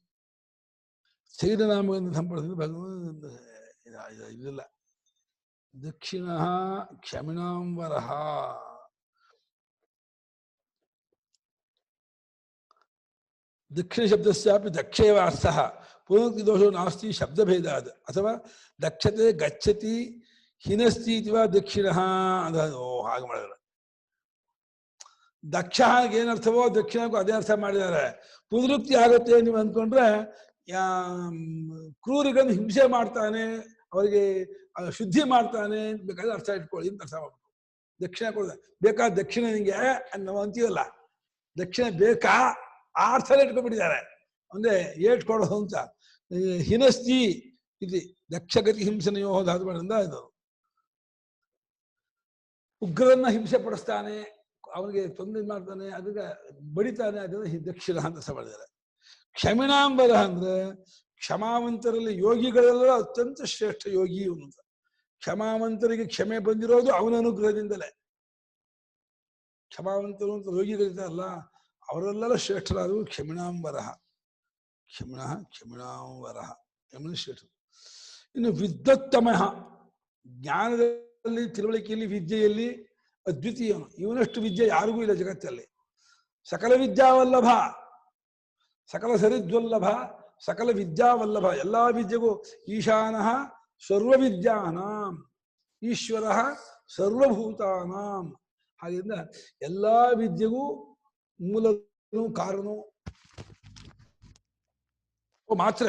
ಸೈಡನಾಮಗಳನ್ನು ಸಂಪಡಿಸಿದ ಭಗವಂತ ಇದಿಲ್ಲ. ದಕ್ಷಿಣ ಕ್ಷಮಿಣಾಂಬರಃ, ದಕ್ಷಿಣ ಶಬ್ದಸ್ಯಾಪಿ ದಕ್ಷೇವ ಅರ್ಥಃ ಪುನರುಕ್ತಿ ದೋಷೋ ನಾಸ್ತಿ ಶಬ್ದಭೇದಾದ. ಅಥವಾ ದಕ್ಷತೆ ಗಚ್ಚತಿ ಹಿನಸ್ತಿ ಇತಿವಾ ದಕ್ಷಿಣ ಅಂತ. ಹಾಗೆ ಮಾಡಿದ್ರೆ ದಕ್ಷ ಏನರ್ಥವೋ ದಕ್ಷಿಣಕ್ಕೂ ಅದೇ ಅರ್ಥ ಮಾಡಿದ್ದಾರೆ. ಪುನರುಕ್ತಿ ಆಗುತ್ತೆ ನೀವು ಅಂದ್ಕೊಂಡ್ರೆ ಕ್ರೂರಿಗಳನ್ನು ಹಿಂಸೆ ಮಾಡ್ತಾನೆ, ಅವರಿಗೆ ಶುದ್ಧಿ ಮಾಡ್ತಾನೆ ಬೇಕಾದ್ರೆ ಅರ್ಥ ಇಟ್ಕೊಳ್ಳಿ ಅಂತ ಅರ್ಥ ಮಾಡ್ಬೇಕು. ದಕ್ಷಿಣ ಕೊಡ ಬೇಕಾದ ದಕ್ಷಿಣ ನಿಂಗೆ ನಾವು ಅಂತೀವಲ್ಲ, ದಕ್ಷಿಣ ಬೇಕಾ ಆ ಅರ್ಥನೇ ಇಟ್ಕೊಂಡ್ಬಿಟ್ಟಿದ್ದಾರೆ. ಅಂದ್ರೆ ಏಟ್ ಕೊಡೋದು ಅಂತ. ಹಿನಸ್ತಿ ಇಲ್ಲಿ ದಕ್ಷಗತಿ ಹಿಂಸನೆಯೋ ಧಾತುಗಳಿಂದ ಇದು ಉಗ್ರನ್ನ ಹಿಂಸೆ ಪಡಿಸ್ತಾನೆ, ಅವನಿಗೆ ತೊಂದರೆ ಮಾಡ್ತಾನೆ, ಅದಕ್ಕೆ ಬಡಿತಾನೆ, ಅದನ್ನ ದಕ್ಷಿಣ ಅಂತ ಮಾಡಿದ್ದಾರೆ. ಕ್ಷಮಿಣಾಂಬರ ಅಂದ್ರೆ ಕ್ಷಮಾವಂತರಲ್ಲಿ ಯೋಗಿಗಳೆಲ್ಲ ಅತ್ಯಂತ ಶ್ರೇಷ್ಠ ಯೋಗಿ ಇವನು ಅಂತ. ಕ್ಷಮಾವಂತರಿಗೆ ಕ್ಷಮೆ ಬಂದಿರೋದು ಅವನ ಅನುಗ್ರಹದಿಂದಲೇ. ಕ್ಷಮಾವಂತರು ಅಂತ ಯೋಗಿಗಳಿದ್ದಾರಲ್ಲ ಅವರೆಲ್ಲ ಶ್ರೇಷ್ಠರಾದವು ಕ್ಷಮಿಣಾಂಬರ. ಕ್ಷಮಿಣಾಂಬರ ಯಮನ ಶ್ರೇಷ್ಠ. ಇನ್ನು ವಿದ್ವತ್ತಮ, ಜ್ಞಾನದಲ್ಲಿ ತಿಳುವಳಿಕೆಯಲ್ಲಿ ವಿದ್ಯೆಯಲ್ಲಿ ಅದ್ವಿತೀಯನು. ಇವನಷ್ಟು ವಿದ್ಯೆ ಯಾರಿಗೂ ಇಲ್ಲ ಜಗತ್ತಲ್ಲಿ. ಸಕಲ ವಿದ್ಯಾವಲ್ಲಭ, ಸಕಲ ಸರಿದ್ವಲ್ಲಭ, ಸಕಲ ವಿದ್ಯಾವಲ್ಲಭ. ಎಲ್ಲಾ ವಿದ್ಯೆಗೂ ಈಶಾನಃ ಸರ್ವವಿದ್ಯಾನಾಂ ಈಶ್ವರಃ ಸರ್ವಭೂತಾನಾಂ. ಹಾಗೆಂದ ಎಲ್ಲಾ ವಿದ್ಯೆಗೂ ಮೂಲನು ಕಾರಣನು ಮಾತ್ರ.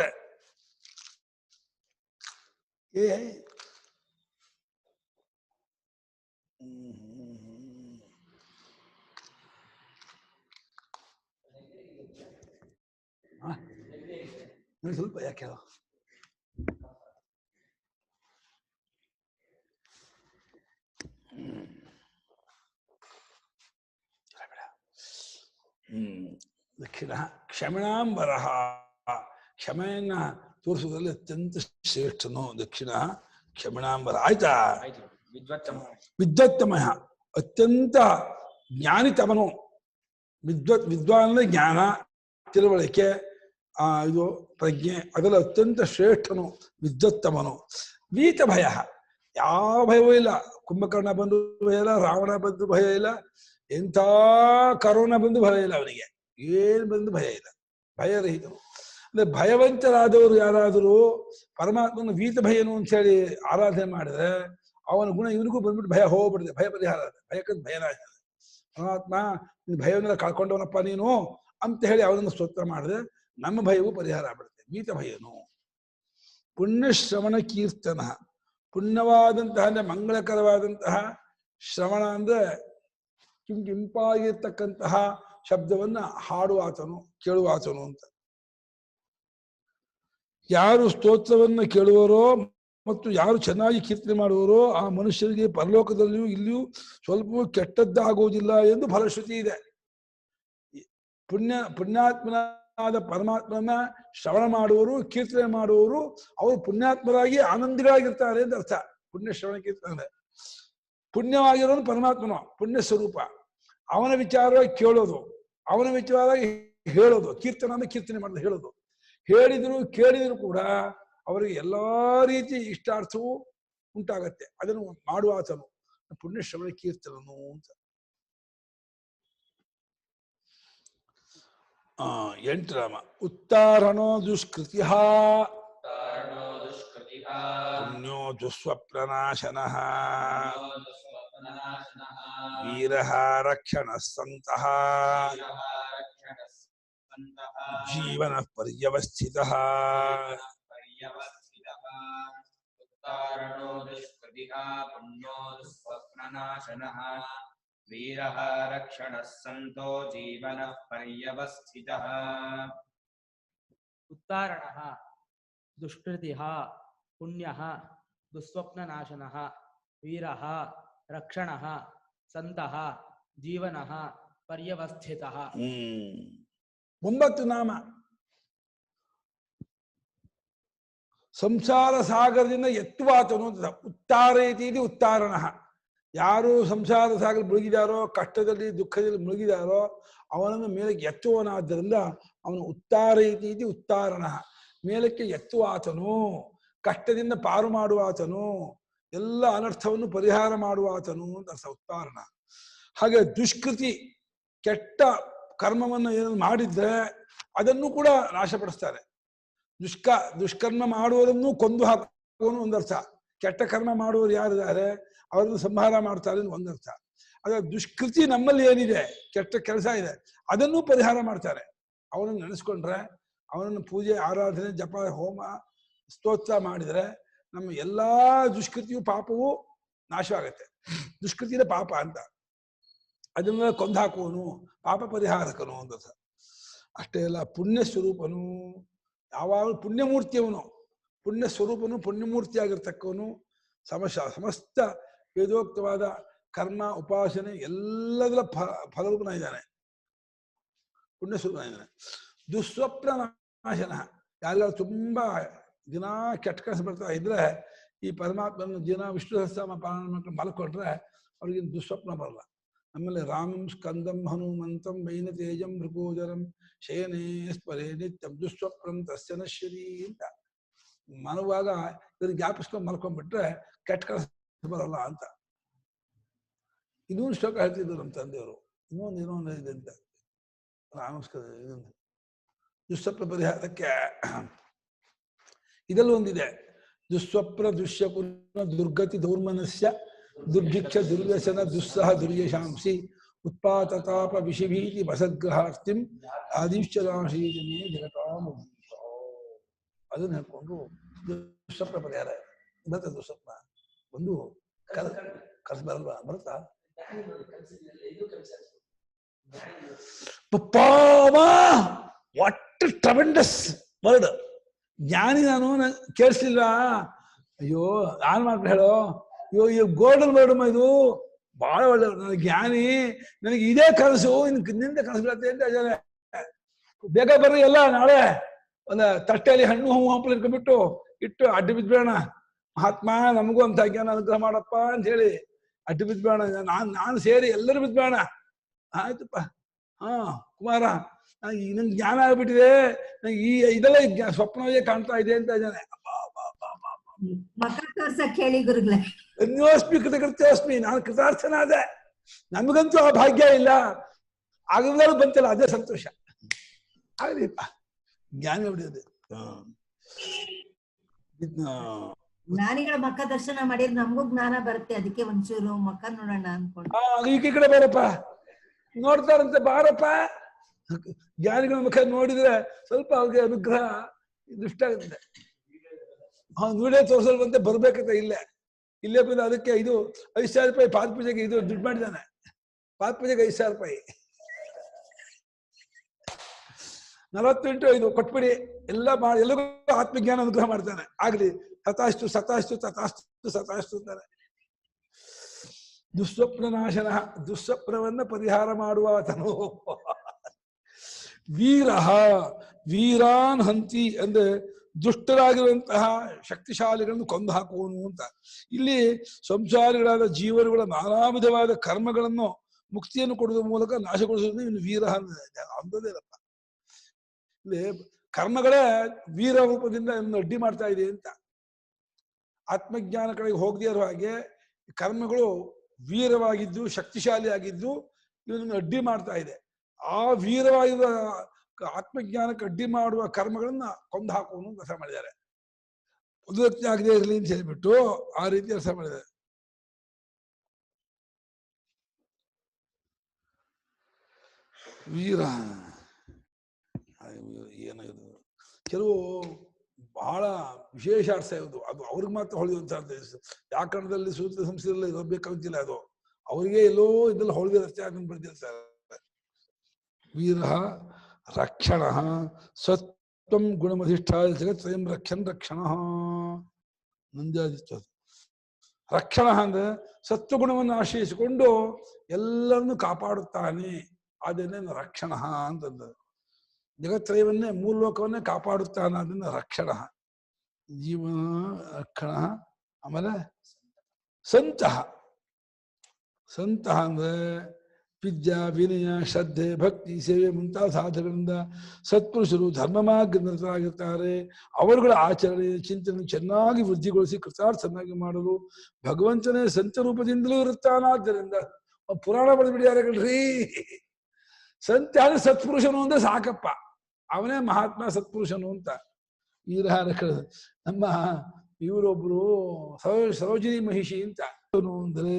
ಸ್ವಲ್ಪ ಯಾಕೆ ದಕ್ಷಿಣ ಕ್ಷಮಿಣಾಂಬರ, ಕ್ಷಮೆಯನ್ನ ತೋರಿಸುವುದರಲ್ಲಿ ಅತ್ಯಂತ ಶ್ರೇಷ್ಠನು ದಕ್ಷಿಣ ಕ್ಷಮಿಣಾಂಬರ. ಆಯ್ತಾ? ವಿದ್ವತ್ತಮ, ಅತ್ಯಂತ ಜ್ಞಾನಿತಮನು. ವಿದ್ವಾನ್ ಅಂದ್ರೆ ಜ್ಞಾನ, ತಿಳುವಳಿಕೆ, ಇದು ಪ್ರಜ್ಞೆ, ಅದೆಲ್ಲ ಅತ್ಯಂತ ಶ್ರೇಷ್ಠನು ವಿದ್ವತ್ತಮನು. ವೀತ ಭಯ, ಯಾವ ಭಯವೂ ಇಲ್ಲ. ಕುಂಭಕರ್ಣ ಬಂದು ಭಯ ಇಲ್ಲ, ರಾವಣ ಬಂದು ಭಯ ಇಲ್ಲ, ಎಂಥ ಕರೋನಾ ಬಂದು ಭಯ ಇಲ್ಲ ಅವನಿಗೆ. ಏನ್ ಬಂದು ಭಯ ಇಲ್ಲ, ಭಯರಹಿತನು. ಅಂದ್ರೆ ಭಯವಂತರಾದವರು ಯಾರಾದರೂ ಪರಮಾತ್ಮನ ವೀತ ಭಯನು ಅಂತ ಹೇಳಿ ಆರಾಧನೆ ಮಾಡಿದ್ರೆ ಅವನ ಗುಣ ಇವನಿಗೂ ಬಂದ್ಬಿಟ್ಟು ಭಯ ಹೋಗ್ಬಿಡುತ್ತೆ, ಭಯ ಪರಿಹಾರ ಆಗುತ್ತೆ, ಭಯಕ್ಕಂತ ಭಯನಾಶ. ಪರಮಾತ್ಮ ನಿನ್ನ ಭಯವನ್ನೆಲ್ಲ ಕಳ್ಕೊಂಡವನಪ್ಪ ನೀನು ಅಂತ ಹೇಳಿ ಅವನನ್ನು ಸ್ತೋತ್ರ ಮಾಡಿದ್ರೆ ನಮ್ಮ ಭಯವೂ ಪರಿಹಾರ ಆಗ್ಬಿಡುತ್ತೆ. ಗೀತ ಭಯನು ಪುಣ್ಯಶ್ರವಣ ಕೀರ್ತನ, ಪುಣ್ಯವಾದಂತಹ ಅಂದ್ರೆ ಮಂಗಳಕರವಾದಂತಹ ಶ್ರವಣ ಅಂದ್ರೆ ಇಂಪಾಗಿರ್ತಕ್ಕಂತಹ ಶಬ್ದವನ್ನ ಹಾಡುವಾತನು ಕೇಳುವಾತನು ಅಂತ. ಯಾರು ಸ್ತೋತ್ರವನ್ನ ಕೇಳುವರೋ ಮತ್ತು ಯಾರು ಚೆನ್ನಾಗಿ ಕೀರ್ತನೆ ಮಾಡುವರೋ ಆ ಮನುಷ್ಯರಿಗೆ ಪರಲೋಕದಲ್ಲಿಯೂ ಇಲ್ಲಿಯೂ ಸ್ವಲ್ಪವೂ ಕೆಟ್ಟದ್ದಾಗುವುದಿಲ್ಲ ಎಂದು ಫಲಶ್ರುತಿ ಇದೆ. ಪುಣ್ಯಾತ್ಮನಾದ ಪರಮಾತ್ಮನ ಶ್ರವಣ ಮಾಡುವವರು ಕೀರ್ತನೆ ಮಾಡುವವರು ಅವರು ಪುಣ್ಯಾತ್ಮರಾಗಿ ಆನಂದಿಗಳಾಗಿರ್ತಾರೆ ಅಂತ ಅರ್ಥ. ಪುಣ್ಯ ಶ್ರವಣ ಕೀರ್ತನೆ ಪುಣ್ಯವಾಗಿರೋನು ಪರಮಾತ್ಮನ ಪುಣ್ಯ ಸ್ವರೂಪ, ಅವನ ವಿಚಾರವಾಗಿ ಕೇಳೋದು, ಅವನ ವಿಚಾರವಾಗಿ ಹೇಳೋದು. ಕೀರ್ತನ ಅಂದ್ರೆ ಕೀರ್ತನೆ ಮಾಡೋದು, ಹೇಳೋದು. ಹೇಳಿದ್ರು ಕೇಳಿದ್ರು ಕೂಡ ಅವರಿಗೆ ಎಲ್ಲಾ ರೀತಿ ಇಷ್ಟಾರ್ಥವೂ ಉಂಟಾಗತ್ತೆ. ಅದನ್ನು ಮಾಡುವಾತನು ಪುಣ್ಯಶ್ರವಣ ಕೀರ್ತನನು ಅಂತ. 8 ರಾಮ ಉತ್ತಾರಣೋ ದುಷ್ಕೃತಿ ಪುಣ್ಯೋ ದುಸ್ವಪ್ನನಾಶನಃ ವೀರಃ ರಕ್ಷಣಃ ಸಂತಃ ಜೀವನ ಪರ್ಯವಸ್ಥಿತಃ. ಉತ್ತಾರಣೋ ದುಷ್ಕೃತಿಃ ಪುಣ್ಯೋ ದುಸ್ವಪ್ನನಾಶನಃ ವೀರಃ ರಕ್ಷಣಃ ಸಂತೋ ಜೀವನಃ ಪರ್ಯವಸ್ಥಿತಃ. ಉತ್ತಾರಣಃ ದುಷ್ಕೃತಿಃ ಪುಣ್ಯಃ ದುಸ್ವಪ್ನನಾಶನಃ ವೀರಃ ರಕ್ಷಣಃ ಸಂತಃ ಜೀವನಃ ಪರ್ಯವಸ್ಥಿತಃ. 9 ನಾಮ. ಸಂಸಾರ ಸಾಗರದಿಂದ ಎತ್ತುವಾತನು ಅಂತ. ಉತ್ತಾರಯತಿ ಉತ್ತಾರಣ. ಯಾರು ಸಂಸಾರ ಸಾಗರ ಮುಳುಗಿದಾರೋ, ಕಷ್ಟದಲ್ಲಿ ದುಃಖದಲ್ಲಿ ಮುಳುಗಿದಾರೋ ಅವನನ್ನು ಮೇಲಕ್ಕೆ ಎತ್ತುವನಾದ್ದರಿಂದ ಅವನು ಉತ್ತಾರಯತಿ ಉತ್ತಾರಣ, ಮೇಲಕ್ಕೆ ಎತ್ತುವಾತನು, ಕಷ್ಟದಿಂದ ಪಾರು ಮಾಡುವಾತನು, ಎಲ್ಲ ಅನರ್ಥವನ್ನು ಪರಿಹಾರ ಮಾಡುವಾತನು ಅಂತ ಅರ್ಥ ಉತ್ತಾರಣ. ಹಾಗೆ ದುಷ್ಕೃತಿ, ಕೆಟ್ಟ ಕರ್ಮವನ್ನು ಏನಾದ್ರು ಮಾಡಿದ್ರೆ ಅದನ್ನು ಕೂಡ ನಾಶಪಡಿಸ್ತಾರೆ. ದುಷ್ಕರ್ಮ ಮಾಡುವವರನ್ನು ಕೊಂದು ಹಾಕುವನು ಒಂದರ್ಥ. ಕೆಟ್ಟ ಕರ್ಮ ಮಾಡುವವರು ಯಾರಿದ್ದಾರೆ ಅವರನ್ನು ಸಂಹಾರ ಮಾಡ್ತಾರೆ ಅಂತ ಒಂದರ್ಥ. ಆದ್ರೆ ದುಷ್ಕೃತಿ ನಮ್ಮಲ್ಲಿ ಏನಿದೆ, ಕೆಟ್ಟ ಕೆಲಸ ಇದೆ, ಅದನ್ನು ಪರಿಹಾರ ಮಾಡ್ತಾರೆ. ಅವನನ್ನು ನೆನೆಸ್ಕೊಂಡ್ರೆ, ಅವನನ್ನು ಪೂಜೆ ಆರಾಧನೆ ಜಪ ಹೋಮ ಸ್ತೋತ್ರ ಮಾಡಿದರೆ ನಮ್ಮ ಎಲ್ಲಾ ದುಷ್ಕೃತಿಯು ಪಾಪವು ನಾಶವಾಗತ್ತೆ. ದುಷ್ಕೃತಿಯ ಪಾಪ ಅಂತ ಅದನ್ನ ಕೊಂದು ಹಾಕುವನು, ಪಾಪ ಪರಿಹಾರಕನು ಅಂತ. ಅಷ್ಟೇ ಅಲ್ಲ, ಪುಣ್ಯ ಸ್ವರೂಪನು, ಯಾವಾಗಲೂ ಪುಣ್ಯಮೂರ್ತಿಯವನು, ಪುಣ್ಯ ಸ್ವರೂಪನು, ಪುಣ್ಯಮೂರ್ತಿ ಆಗಿರ್ತಕ್ಕವನು, ಸಮಸ್ತ ವೇದೋಕ್ತವಾದ ಕರ್ಮ ಉಪಾಸನೆ ಎಲ್ಲದರ ಫಲರೂಪನ ಇದ್ದಾನೆ, ಪುಣ್ಯ ಸ್ವರೂಪನ ಇದ್ದಾನೆ. ದುಸ್ವಪ್ನ ನಾಶನ, ಯಾರೆಲ್ಲ ತುಂಬಾ ದಿನ ಕೆಟ್ಟ ಕನಸು ಬರ್ತಾ ಇದ್ರೆ ಈ ಪರಮಾತ್ಮನ ದಿನ ವಿಷ್ಣು ಸಹಸ್ರನಾಮ ಪಾರಾಯಣ ಮಾಡ್ಕೊಂಡು ಮಲ್ಕೊಂಡ್ರೆ ಅವ್ರಿಗೆ ದುಸ್ವಪ್ನ ಬರಲ್ಲ. ಆಮೇಲೆ ರಾಮಂ ಸ್ಕಂದಂ ಹನುಮಂತಂ ವೈನ ತೇಜಂ ಮೃಗೋದರಂ ಶಯನೇ ಸ್ಪರೇ ನಿತ್ಯಂ ದುಸ್ವಪ್ನಂ ತಸ್ಯ ನಶ್ಯತಿ ಅಂತ ಮನುವಾಗ ಇವ್ರಿಗೆ ಜ್ಞಾಪಿಸ್ಕೊಂಡು ಮಲ್ಕೊಂಡ್ಬಿಟ್ರೆ ಕೆಟ್ಟ ಕನಸು ಬರಲ್ಲ ಅಂತ. ಇನ್ನೊಂದು ಶ್ಲೋಕ ಹೇಳ್ತಿದ್ರು ನಮ್ಮ ತಂದೆಯವರು, ಇನ್ನೊಂದು ಇದೆ ಅಂತ ರಾಮಸ್ಕರ ಇದೊಂದು ದುಸ್ವಪ್ನ ಪರಿಹಾರಕ್ಕೆ ಇದೆಲ್ಲ ಒಂದಿದೆ. ದುಸ್ವಪ್ನ ದುಷ್ಯಪುನ ದುರ್ಗತಿ ದೌರ್ಮನಸ್ಯ ದುರ್ಭಿಕ್ಷ ದುರ್ವ್ಯಸನ ದುಸ್ಸಹ ದುರ್ಯಶಾಂಸಿ ಉತ್ಪಾತತಾಪ ವಿಷಭೀತಿ ಬಸಗ್ರಹಾರ್ತಿಂ ಆದಿಶ್ಚರಾಶೀಜನೇ ಜಗತಾಮ. ಅದನ್ನ ಹೇಳ್ಕೊಂಡು ದುಸ್ವಪ್ನ ಪರಿಹಾರ ಬರುತ್ತೆ. ದುಸ್ವಪ್ನ ಒಂದು ಕನಸು ಬರಲ್ವಾ? ಬರುತ್ತಾ? What tremendous word. ಜ್ಞಾನಿ ನಾನು ಕೇಳಿಸ್ಲಿಲ್ವಾ? ಅಯ್ಯೋ ನಾನು ಮಾಡ್ಕೊಂಡು ಹೇಳೋ, ಅಯ್ಯೋ ಈ ಗೋಲ್ಡನ್ ವರ್ಡ್ ಇದು ಬಹಳ ಒಳ್ಳೆ. ನನಗೆ ಜ್ಞಾನಿ, ನನಗೆ ಇದೇ ಕನಸು, ನಿಂದ ಕನಸು ಬೀಳತ್ತೆ ಅಂತ ಹೇಳ್ತಾರೆ. ಬೇಗ ಬರ್ರಿ ಎಲ್ಲ, ನಾಳೆ ಒಂದು ತಟ್ಟೆಯಲ್ಲಿ ಹಣ್ಣು ಹಂಪಲು ಇಟ್ಕೊಂಡ್ಬಿಟ್ಟು ಇಟ್ಟು ಅಡ್ಡು ಬಿದ್ಬೇಡ. ಮಹಾತ್ಮ ನಮಗೂ ಅಂತ ಜ್ಞಾನ ಅನುಗ್ರಹ ಮಾಡಪ್ಪ ಅಂತ ಹೇಳಿ ಅಡ್ಡು ಬಿದ್ಬೇಡ. ನಾನು ಸೇರಿ ಎಲ್ಲರೂ ಬಿದ್ಬೇಡ. ಆಯ್ತಪ್ಪ, ಹಾ ಕುಮಾರ, ನಂಗೆ ಜ್ಞಾನ ಆಗ್ಬಿಟ್ಟಿದೆ, ನಂಗೆ ಇದೆಲ್ಲ ಸ್ವಪ್ನವೇ ಕಾಣ್ತಾ ಇದೆ ಅಂತ ಇದ್ದಾನೆ. ಧನ್ಯೋಸ್ಮಿ ಕೃತಕೃತ್ಯೋಸ್ಮಿ, ನಾನು ಕೃತಾರ್ಥನಾದೆ, ನಮಗಂತೂ ಆ ಭಾಗ್ಯ ಇಲ್ಲ, ಆಗಲೂ ಬಂತಲ್ಲ ಅದೇ ಸಂತೋಷ. ಆಗ್ಲಿಪ್ಪ ಜ್ಞಾನ ಬಿಡಿಯೋದು. ಜ್ಞಾನಿಗಳ ಮಕ್ಕ ದರ್ಶನ ಮಾಡಿದ್ರೆ ನಮಗೂ ಜ್ಞಾನ ಬರುತ್ತೆ, ಅದಕ್ಕೆ ಒಂಚೂರು ಮಕ್ಕ ನೋಡೋಣ ಅನ್ಕೊಂಡು. ಈ ಕಡೆ ಬರಪ್ಪ, ನೋಡ್ತಾರಂತೆ, ಬಾರಪ್ಪ. ಜ್ಞಾನಿಗಳ ಮುಖ ನೋಡಿದ್ರೆ ಸ್ವಲ್ಪ ಅವ್ರಿಗೆ ಅನುಗ್ರಹ ದೃಷ್ಟ ಆಗುತ್ತೆ. ವಿಡಿಯೋ ತೋರಿಸಲ್ವಂತೆ ಬರ್ಬೇಕಂತ ಇಲ್ಲೇ ಬಂದು ಅದಕ್ಕೆ ಇದು 5,000 ರೂಪಾಯಿ ಪಾದಪೂಜೆಗೆ ಇದು ದುಡ್ಡು ಮಾಡಿದ್ದಾನೆ. ಪಾದಪೂಜೆಗೆ 5,000 ರೂಪಾಯಿ 48 ಕೊಟ್ಬಿಡಿ, ಎಲ್ಲ ಮಾಡಿ ಎಲ್ಲರಿಗೂ ಆತ್ಮಜ್ಞಾನ ಅನುಗ್ರಹ ಮಾಡ್ತಾನೆ. ಆಗ್ಲಿ, ತಥಾಸ್ತು ಸತಾಸ್ತು ತಥಾಸ್ತು ಸತಾಸ್ತು ಅಂತಾನೆ. ದುಸ್ವಪ್ನ ನಾಶನ, ದುಸ್ವಪ್ನವನ್ನ ಪರಿಹಾರ ಮಾಡುವಾತನು. ವೀರಾನ್ ಹಂತಿ ಅಂದ್ರೆ ದುಷ್ಟರಾಗಿರುವಂತಹ ಶಕ್ತಿಶಾಲಿಗಳನ್ನು ಕೊಂದು ಹಾಕುವನು ಅಂತ. ಇಲ್ಲಿ ಸಂಸಾರಿಗಳಾದ ಜೀವರುಗಳ ನಾನಾ ವಿಧವಾದ ಕರ್ಮಗಳನ್ನು ಮುಕ್ತಿಯನ್ನು ಕೊಡುವ ಮೂಲಕ ನಾಶಗೊಳಿಸುವುದು ಇವನು ವೀರ ಅಂದದೇನಪ್ಪ. ಇಲ್ಲಿ ಕರ್ಮಗಳೇ ವೀರ ರೂಪದಿಂದ ಇವನು ಅಡ್ಡಿ ಮಾಡ್ತಾ ಇದೆ ಅಂತ. ಆತ್ಮಜ್ಞಾನ ಕಡೆಗೆ ಹೋಗದೇ ಇರೋ ಹಾಗೆ ಕರ್ಮಗಳು ವೀರವಾಗಿದ್ದು ಶಕ್ತಿಶಾಲಿಯಾಗಿದ್ದು ಇವನನ್ನು ಅಡ್ಡಿ ಮಾಡ್ತಾ ಇದೆ. ಆ ವೀರವಾಗಿರುವ ಆತ್ಮಜ್ಞಾನಕ್ಕೆ ಅಡ್ಡಿ ಮಾಡುವ ಕರ್ಮಗಳನ್ನ ಕೊಂದು ಹಾಕುವನು ಅರ್ಥ ಮಾಡಿದ್ದಾರೆ. ಉದ್ವತ್ತಿ ಆಗದೆ ಇರಲಿ ಅಂತ ಹೇಳ್ಬಿಟ್ಟು ಆ ರೀತಿ ಅರ್ಥ ಮಾಡಿದ್ದಾರೆ. ವೀರ ಏನಾಗಿದೆ, ಕೆಲವು ಬಹಳ ವಿಶೇಷ ಅರ್ಥ ಇರೋದು, ಅದು ಅವ್ರಿಗೆ ಮಾತ್ರ ಹೊಳೆಯುವಂತ ಅರ್ಥ. ವ್ಯಾಕರಣದಲ್ಲಿ ಸೂತ್ರ ಸಂಸ್ಥೆಯಲ್ಲಿ ಇರಬೇಕಾಗಿಲ್ಲ, ಅದು ಅವರಿಗೆ ಎಲ್ಲೋ ಇದೆಲ್ಲ ಹೊಳೆದ ಅರ್ಥ ಅದನ್ನು ಬರ್ದಿರ್ತಾರೆ. ವೀರ ರಕ್ಷಣ ಸತ್ವಂ ಗುಣಮಧಿಷ್ಠ ಜಗತ್ ಸ್ವಯಂ ರಕ್ಷನ್ ರಕ್ಷಣ ನಂದ್ಯಾದಿತ್ಯ. ರಕ್ಷಣ ಅಂದ್ರೆ ಸತ್ವಗುಣವನ್ನು ಆಶ್ರಯಿಸಿಕೊಂಡು ಎಲ್ಲರನ್ನು ಕಾಪಾಡುತ್ತಾನೆ, ಅದನ್ನೇ ರಕ್ಷಣ ಅಂತಂದ. ಜಗತ್ರಯವನ್ನೇ ಮೂಲೋಕವನ್ನೇ ಕಾಪಾಡುತ್ತಾನೆ, ಅದನ್ನ ರಕ್ಷಣ. ಜೀವನ ರಕ್ಷಣ. ಆಮೇಲೆ ಸಂತಹ, ಸಂತಹ ಅಂದ್ರೆ ವಿದ್ಯಾ ವಿನಯ ಶ್ರದ್ಧೆ ಭಕ್ತಿ ಸೇವೆ ಮುಂತಾದ ಸಾಧನೆಗಳಿಂದ ಸತ್ಪುರುಷರು ಧರ್ಮ ಮಾರ್ಗದರ್ಶಕರಾಗಿರ್ತಾರೆ. ಅವರುಗಳ ಆಚರಣೆ ಚಿಂತನೆ ಚೆನ್ನಾಗಿ ವೃದ್ಧಿಗೊಳಿಸಿ ಕೃತಾರ್ಥನಾಗಿ ಮಾಡಲು ಭಗವಂತನೇ ಸಂತ ರೂಪದಿಂದಲೂ ಇರುತ್ತಾನಾದ್ದರಿಂದ ಪುರಾಣ ಬರೆದ್ಬಿಡಿಯಾರೆ ಕಣ್ರಿ. ಸಂತ ಅಂದ್ರೆ ಸತ್ಪುರುಷನು ಅಂದ್ರೆ ಸಾಕಪ್ಪ, ಅವನೇ ಮಹಾತ್ಮ ಸತ್ಪುರುಷನು ಅಂತ. ಈ ನಮ್ಮ ಇವರೊಬ್ರು ಸರೋಜಿನಿ ಮಹಿಷಿ ಅಂತ ಅಂದ್ರೆ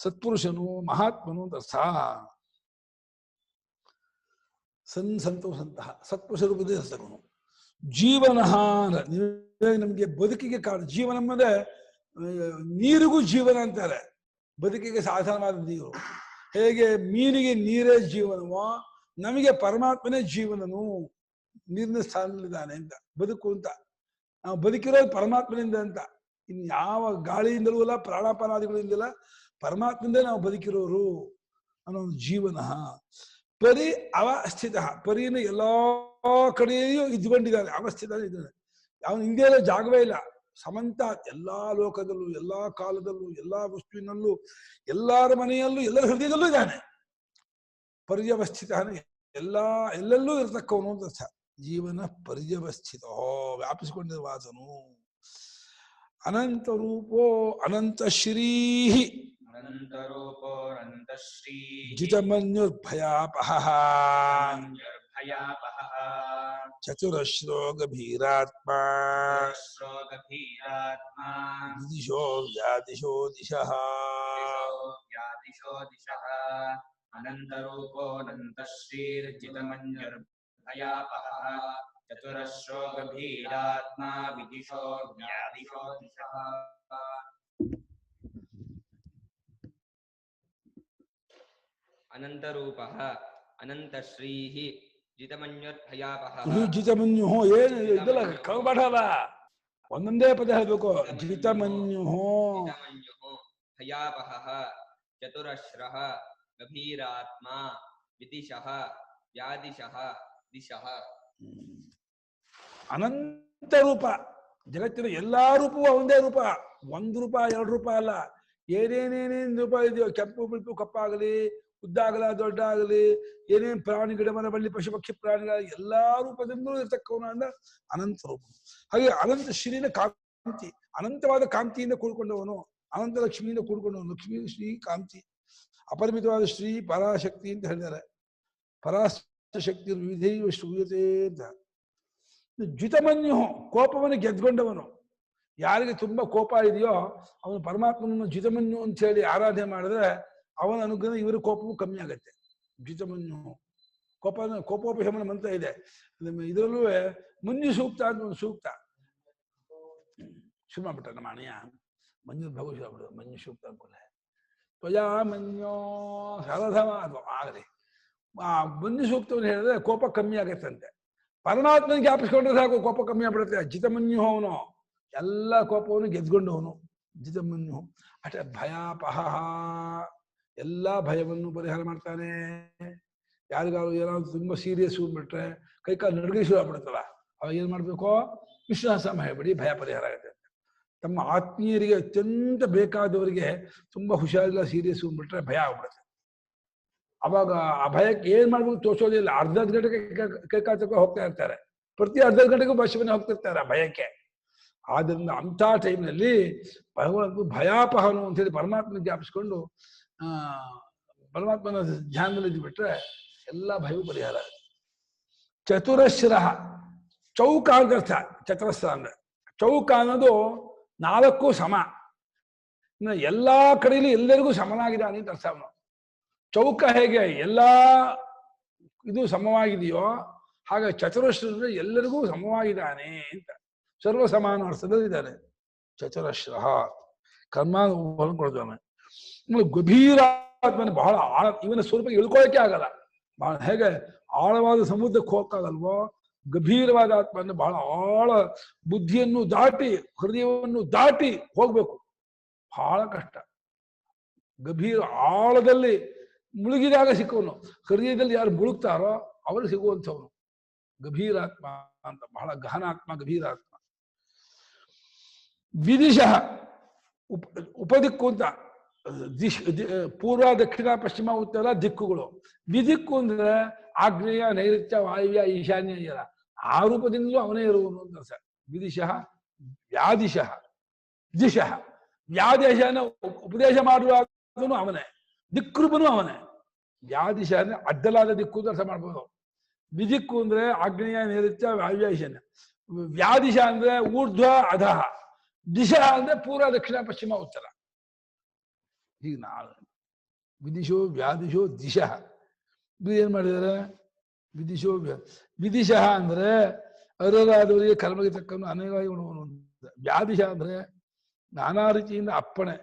ಸತ್ಪುರುಷನು ಮಹಾತ್ಮನು ಅಂತ ಅರ್ಥ. ಸಂತಹ ಸತ್ಪುರುಷ ರೂಪದೇ ಸತ್ತನು. ಜೀವನ ನಮ್ಗೆ ಬದುಕಿಗೆ ಕಾರಣ. ಜೀವನ ಅಂದ್ರೆ ನೀರಿಗೂ ಜೀವನ ಅಂತಾರೆ, ಬದುಕಿಗೆ ಸಾಧನವಾದ ನೀರು. ಹೇಗೆ ಮೀನಿಗೆ ನೀರೇ ಜೀವನವೋ ನಮಗೆ ಪರಮಾತ್ಮನೇ ಜೀವನನು, ನೀರಿನ ಸ್ಥಾನದಲ್ಲಿದ್ದಾನೆ ಅಂತ. ಬದುಕು ಅಂತ ನಾವು ಬದುಕಿರೋದು ಪರಮಾತ್ಮನಿಂದ ಅಂತ. ಇನ್ ಯಾವ ಗಾಳಿಯಿಂದಲೂ ಅಲ್ಲ, ಪ್ರಾಣಾಪಾನಾದಿಗಳಿಂದಲ್ಲ, ಪರಮಾತ್ಮಂದೇ ನಾವು ಬದುಕಿರೋರು ಅನ್ನೋ ಜೀವನ. ಪರಿ ಅವಸ್ಥಿತ, ಪರಿಯನ್ನು ಎಲ್ಲಾ ಕಡೆಯೂ ಇದ್ಕೊಂಡಿದ್ದಾನೆ, ಅವಸ್ಥಿತ ಇದ್ದಾನೆ. ಅವನು ಹಿಂದೆ ಇರೋ ಜಾಗವೇ ಇಲ್ಲ. ಸಮಂತ ಎಲ್ಲಾ ಲೋಕದಲ್ಲೂ ಎಲ್ಲಾ ಕಾಲದಲ್ಲೂ ಎಲ್ಲಾ ವಸ್ತುವಿನಲ್ಲೂ ಎಲ್ಲರ ಮನೆಯಲ್ಲೂ ಎಲ್ಲರ ಹೃದಯದಲ್ಲೂ ಇದ್ದಾನೆ. ಪರ್ಯವಸ್ಥಿತ ಎಲ್ಲೆಲ್ಲೂ ಇರತಕ್ಕವನು ಅಂತ ಅರ್ಥ. ಜೀವನ ಪರ್ಯವಸ್ಥಿತ, ವ್ಯಾಪಿಸಿಕೊಂಡಿರುವಾತನು. ಅನಂತ ರೂಪೋ ಅನಂತ ಶ್ರೀ ಜಿತಮನ್ಯುರ್ಭಯಾಪಹ ಚತುರಶ್ರೋ ಗಭೀರಾತ್ಮ ವಿದಿಶೋ ವ್ಯಾದಿಶೋ ದಿಶಃ. ಅನಂತರೂಪೋऽನಂತಶ್ರೀರ್ಜಿತಮನ್ಯುರ್ಭಯಾಪಹಃ ಚತುರಶ್ರೋ ಗಭೀರಾತ್ಮ ವಿದಿಶೋ ವ್ಯಾದಿಶೋ ದಿಶಃ. ಅನಂತರೂಪಃ ಅನಂತಶ್ರೀಃ ಜಿತಮನ್ಯುರ್ಭಯಾಪಹಃ. ಜಿತಮನ್ಯು ಏನು ಇದೆಲ್ಲ ಕಳ್ಬಾಡಲ್ಲ, ಒಂದೊಂದೇ ಪದ ಹೇಳ್ಬೇಕು. ಜಿತಮನ್ಯು ಭಯಾಪಹಃ ಚತುರಶ್ರಃ ಗಭೀರಾತ್ಮ ವಿದಿಶಃ ವ್ಯಾದಿಶಃ ದಿಶಃ. ಅನಂತ ರೂಪ. ಜಗತ್ತಿನ ಎಲ್ಲಾ ರೂಪವೂ ಒಂದೇ ರೂಪ, ಒಂದು ರೂಪ ಎರಡು ರೂಪ ಅಲ್ಲ. ಏನೇನೇನೇನ್ ರೂಪ ಇದೆಯೋ, ಕೆಂಪು ಬಿಳುಪು ಕಪ್ಪಾಗಲಿ, ಉದ್ದಾಗಲ ದೊಡ್ಡ ಆಗಲಿ, ಏನೇನ್ ಪ್ರಾಣಿ ಗಿಡ ಮರ ಬಳ್ಳಿ ಪಶು ಪಕ್ಷಿ ಪ್ರಾಣಿಗಳ ಎಲ್ಲಾ ರೂಪದಿಂದಲೂ ಇರ್ತಕ್ಕವನ ಅಂದ್ರೆ ಅನಂತ ರೂಪ. ಹಾಗೆ ಅನಂತ ಶ್ರೀನ ಕಾಂತಿ, ಅನಂತವಾದ ಕಾಂತಿಯಿಂದ ಕೂಡ್ಕೊಂಡವನು, ಅನಂತ ಲಕ್ಷ್ಮಿಯಿಂದ ಕೂಡ್ಕೊಂಡವನು. ಲಕ್ಷ್ಮೀ ಶ್ರೀ ಕಾಂತಿ, ಅಪರಿಮಿತವಾದ ಶ್ರೀ ಪರಾಶಕ್ತಿ ಅಂತ ಹೇಳಿದ್ದಾರೆ. ಪರಾಶಕ್ತಿ ವಿಧೈವ ಶ್ರೂಯತೆ ಅಂತ. ಜಿತಮನ್ಯು ಕೋಪವನ್ನು ಗೆದ್ಕೊಂಡವನು. ಯಾರಿಗೆ ತುಂಬಾ ಕೋಪ ಇದೆಯೋ ಅವನು ಪರಮಾತ್ಮನನ್ನು ಜಿತಮನ್ಯು ಅಂತ ಹೇಳಿ ಆರಾಧನೆ ಮಾಡಿದ್ರೆ ಅವನ ಅನುಗ್ರಹ ಇವರ ಕೋಪವೂ ಕಮ್ಮಿ ಆಗತ್ತೆ. ಜಿತಮನ್ಯು ಕೋಪೋಪಶಮನ ಮಂತ್ರ ಇದೆ. ಇದರಲ್ಲೂ ಮಂಜು ಸೂಕ್ತ ಅಂತ ಒಂದು ಸೂಕ್ತ ಶುರು ಮಾಡ್ಬಿಟ್ಟ ನಮ್ಮ ಅಣ್ಣಯ್ಯ. ಮಂಜು ಭಗವತ್ ಮಂಜು ಸೂಕ್ತ ಅನ್ಕೊಂಡೆ. ತ್ವಯಾ ಮನ್ಯೋ ಸರಧಮ ಅದು ಆಗಲಿ. ಆ ಮಂಜು ಸೂಕ್ತವನ್ನು ಹೇಳಿದ್ರೆ ಕೋಪ ಕಮ್ಮಿ ಆಗತ್ತಂತೆ. ಪರಮಾತ್ಮನ ಜ್ಞಾಪಿಸ್ಕೊಂಡ್ರೆ ಸಾಕು ಕೋಪ ಕಮ್ಮಿ ಆಗ್ಬಿಡುತ್ತೆ. ಜಿತಮನ್ಯು ಅವನು ಎಲ್ಲ ಕೋಪವನ್ನು ಗೆದ್ಕೊಂಡು ಅವನು ಜಿತಮನ್ಯು. ಅಷ್ಟೇ ಭಯಾಪಹ ಎಲ್ಲ ಭಯವನ್ನು ಪರಿಹಾರ ಮಾಡ್ತಾನೆ. ಯಾರಿಗಾರು ಏನಾದ್ರು ತುಂಬಾ ಸೀರಿಯಸ್ ಹೋಗ್ಬಿಟ್ರೆ ಕೈಕಾಲು ನಡುಗಿ ಶುರು ಆಗ್ಬಿಡುತ್ತಲ್ಲ, ಅವಾಗ ಏನ್ ಮಾಡ್ಬೇಕು? ವಿಶ್ವಾಸ ಹೇಳ್ಬಿಡಿ, ಭಯ ಪರಿಹಾರ ಆಗುತ್ತೆ. ತಮ್ಮ ಆತ್ಮೀಯರಿಗೆ ಅತ್ಯಂತ ಬೇಕಾದವರಿಗೆ ತುಂಬಾ ಹುಷಾರಿಲ್ಲ ಸೀರಿಯಸ್ ಹೋಗ್ಬಿಟ್ರೆ ಭಯ ಆಗ್ಬಿಡುತ್ತೆ. ಅವಾಗ ಆ ಭಯಕ್ಕೆ ಏನ್ ಮಾಡ್ಬೇಕು ತೋರ್ಸೋದಿಲ್ಲ. ಅರ್ಧ ಗಂಟೆಗೆ ಕೈಕಾಲು ತಕ್ಕ ಹೋಗ್ತಾ ಇರ್ತಾರೆ, ಪ್ರತಿ ಅರ್ಧ ಗಂಟೆಗೂ ಬಸ್ಸಿನ ಹೋಗ್ತಿರ್ತಾರೆ ಆ ಭಯಕ್ಕೆ. ಆದ್ರಿಂದ ಅಂಥ ಟೈಮ್ನಲ್ಲಿ ಭಗವಂತ ಭಯಾಪಹನು ಅಂತೇಳಿ ಪರಮಾತ್ಮನ ಜ್ಞಾಪಿಸ್ಕೊಂಡು ಪರಮಾತ್ಮನ ಧ್ಯಾನದಲ್ಲಿ ಬಿಟ್ರೆ ಎಲ್ಲ ಭಯವೂ ಪರಿಹಾರ. ಚತುರಶ್ರ ಚೌಕ ಅಂತ ಅರ್ಥ. ಚತುರಸ್ರ ಅಂದ್ರೆ ಚೌಕ ಅನ್ನೋದು 4 ಸಮ. ಎಲ್ಲಾ ಕಡೆಯಲ್ಲಿ ಎಲ್ಲರಿಗೂ ಸಮನಾಗಿದ್ದಾನೆ ಅಂತ ಅರ್ಥ. ಅವನು ಚೌಕ ಹೇಗೆ ಎಲ್ಲಾ ಇದು ಸಮವಾಗಿದೆಯೋ ಹಾಗೆ ಚತುರಶ್ರ ಅಂದ್ರೆ ಎಲ್ಲರಿಗೂ ಸಮವಾಗಿದ್ದಾನೆ ಅಂತ ಸರ್ವ ಸಮಾನ ಅರ್ಥದಲ್ಲಿ ಇದ್ದಾನೆ. ಚತುರಶ್ರ ಕರ್ಮ ಕೊಡ್ತಾನೆ. ಗಭೀರ ಆತ್ಮನ ಬಹಳ ಆಳ, ಇವನ ಸ್ವರೂಪ ಇಳ್ಕೊಳ್ಳೋಕೆ ಆಗಲ್ಲ. ಬಹಳ ಹೇಗೆ ಆಳವಾದ ಸಮುದ್ರಕ್ಕೆ ಹೋಗಕ್ಕಾಗಲ್ವೋ, ಗಭೀರವಾದ ಆತ್ಮನ ಬಹಳ ಆಳ ಬುದ್ಧಿಯನ್ನು ದಾಟಿ ಹೃದಯವನ್ನು ದಾಟಿ ಹೋಗ್ಬೇಕು. ಬಹಳ ಕಷ್ಟ. ಗಭೀರ ಆಳದಲ್ಲಿ ಮುಳುಗಿದಾಗ ಸಿಕ್ಕವನು. ಹೃದಯದಲ್ಲಿ ಯಾರು ಮುಳುಗ್ತಾರೋ ಅವರು ಸಿಗುವಂಥವನು ಗಭೀರಾತ್ಮ ಅಂತ. ಬಹಳ ಗಹನಾತ್ಮ ಗಭೀರಾತ್ಮ. ವಿದಿಶಃ ಉಪದಿಕ್ಕು ಅಂತ ಪೂರ್ವ ದಕ್ಷಿಣ ಪಶ್ಚಿಮ ಉತ್ತರ ದಿಕ್ಕುಗಳು. ವಿದಿಕ್ಕು ಅಂದ್ರೆ ಆಗ್ನೇಯ ನೈಋತ್ಯ ವಾಯುವ್ಯ ಈಶಾನ್ಯ ಇಲ್ಲ. ಆ ರೂಪದಿಂದಲೂ ಅವನೇ ಇರುವನು ಅಂತ ಅರ್ಥ. ವಿದಿಶಃ ವ್ಯಾದಿಶಃ ದಿಶಃ. ವ್ಯಾದೇಶನ ಉಪದೇಶ ಮಾಡುವಾಗನು ಅವನೇ, ದಿಕ್ಕೃಪನು ಅವನೇ. ವ್ಯಾದಿಶ ಅಂದ್ರೆ ಅಡ್ಡಲಾದ ದಿಕ್ಕು ಅಂತ ಅರ್ಥ ಮಾಡ್ಬೋದು. ವಿದಿಕ್ಕು ಅಂದ್ರೆ ಆಗ್ನೇಯ ನೈಋತ್ಯ ವಾಯುವ್ಯ ಈಶಾನ್ಯ. ವ್ಯಾದಿಶ ಅಂದ್ರೆ ಊರ್ಧ್ವ ಅಧಃ. ದಿಶಾ ಅಂದ್ರೆ ಪೂರ್ವ ದಕ್ಷಿಣ ಪಶ್ಚಿಮ ಉತ್ತರ. ಹೀಗೆ ವಿದಿಶೋ ವ್ಯಾದಿಶೋ ದಿಶಃ. ಏನ್ ಮಾಡಿದಾರೆ? ವಿದಿಶೋ ವಿದಿಶಃ ಅಂದ್ರೆ ಅರ್ಹರಾದವರಿಗೆ ಕರ್ಮಗೆ ತಕ್ಕನ್ನು ಅನೇಕವಾಗಿ ಉಣುವನು. ವ್ಯಾದಿಶ ಅಂದ್ರೆ ನಾನಾ ರೀತಿಯಿಂದ ಅಪ್ಪಣೆ.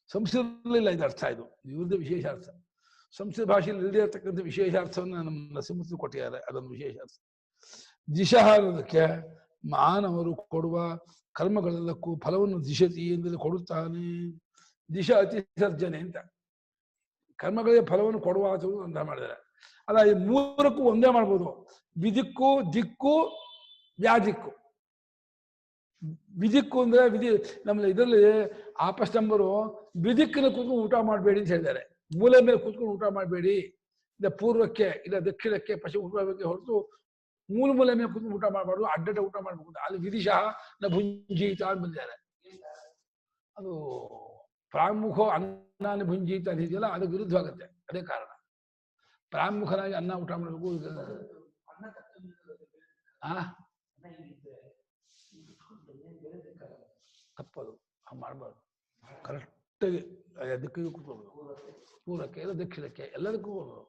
ಸಂಸ್ಕೃತದಲ್ಲಿಲ್ಲ ಇದು ಅರ್ಥ. ಇದು ಇವ್ರದ್ದು ವಿಶೇಷ ಅರ್ಥ. ಸಂಸ್ಕೃತ ಭಾಷೆಯಲ್ಲಿ ಇಲ್ಲದೆ ಇರತಕ್ಕಂಥ ವಿಶೇಷ ಅರ್ಥವನ್ನು ನಮ್ಮ ನರಸಿಂಹರು ಕೊಟ್ಟಿದ್ದಾರೆ. ಅದೊಂದು ವಿಶೇಷ ಅರ್ಥ. ದಿಶಃ ಅನ್ನೋದಕ್ಕೆ ಮಾನವರು ಕೊಡುವ ಕರ್ಮಗಳೆಲ್ಲಕ್ಕೂ ಫಲವನ್ನು ದಿಶತಿ ಎಂದಲ್ಲಿ ಕೊಡುತ್ತಾನೆ. ದಿಶ ಅತಿಸರ್ಜನೆ ಅಂತ ಕರ್ಮಗಳಿಗೆ ಫಲವನ್ನು ಕೊಡುವ ಅಂತ ಮಾಡಿದ್ದಾರೆ. ಅಲ್ಲ, ಈ 3ಕ್ಕೂ ಒಂದೇ ಮಾಡ್ಬೋದು. ವಿದಿಕ್ಕು, ದಿಕ್ಕು, ವ್ಯಾದಿಕ್ಕು. ವಿದಿಕ್ಕು ಅಂದ್ರೆ ನಮ್ಮ ಇದರಲ್ಲಿ ಆಪಸ್ತಂಬರು ವಿದಿಕ್ಕಿನ ಕೂತ್ಕೊಂಡು ಊಟ ಮಾಡಬೇಡಿ ಅಂತ ಹೇಳಿದ್ದಾರೆ. ಮೂಲೆ ಮೇಲೆ ಕೂತ್ಕೊಂಡು ಊಟ ಮಾಡಬೇಡಿ, ಇಲ್ಲ ಪೂರ್ವಕ್ಕೆ ಇಲ್ಲ ದಕ್ಷಿಣಕ್ಕೆ ಪಶ್ಚಿಮ ಊಟಕ್ಕೆ ಹೊರತು ಮೂಲೆ ಮೇಲೆ ಕೂತ್ಕೊಂಡು ಊಟ ಮಾಡಬಾರ್ದು, ಅಡ್ಡಡ್ಡ ಊಟ ಮಾಡ್ಬೇಕು. ಅಲ್ಲಿ ವಿದಿಶಃ ನ ಭುಂಜೀತ ಅಂತ ಬಂದಿದ್ದಾರೆ. ಅದು ಪ್ರಾಮುಖ ಅನ್ನ ಭುಂಜೀತ ಅಂತ ಇದೆಯಲ್ಲ, ಅದು ವಿರುದ್ಧವಾಗುತ್ತೆ. ಅದೇ ಕಾರಣ ಪ್ರಾಮುಖನಾಗಿ ಅನ್ನ ಊಟ ಮಾಡಬೇಕು. ತಪ್ಪದು, ಮಾಡಬಾರ್ದು. ಕರೆಕ್ಟಾಗಿ ದಿಕ್ಕಿಗೆ ಕೂತ್ಕೋಬೇಕು. ಪೂರ್ವಕ್ಕೆ ಇಲ್ಲ ದಕ್ಷಿಣಕ್ಕೆ ಎಲ್ಲದಕ್ಕೂ ಹೋಗ್ಬೋದು.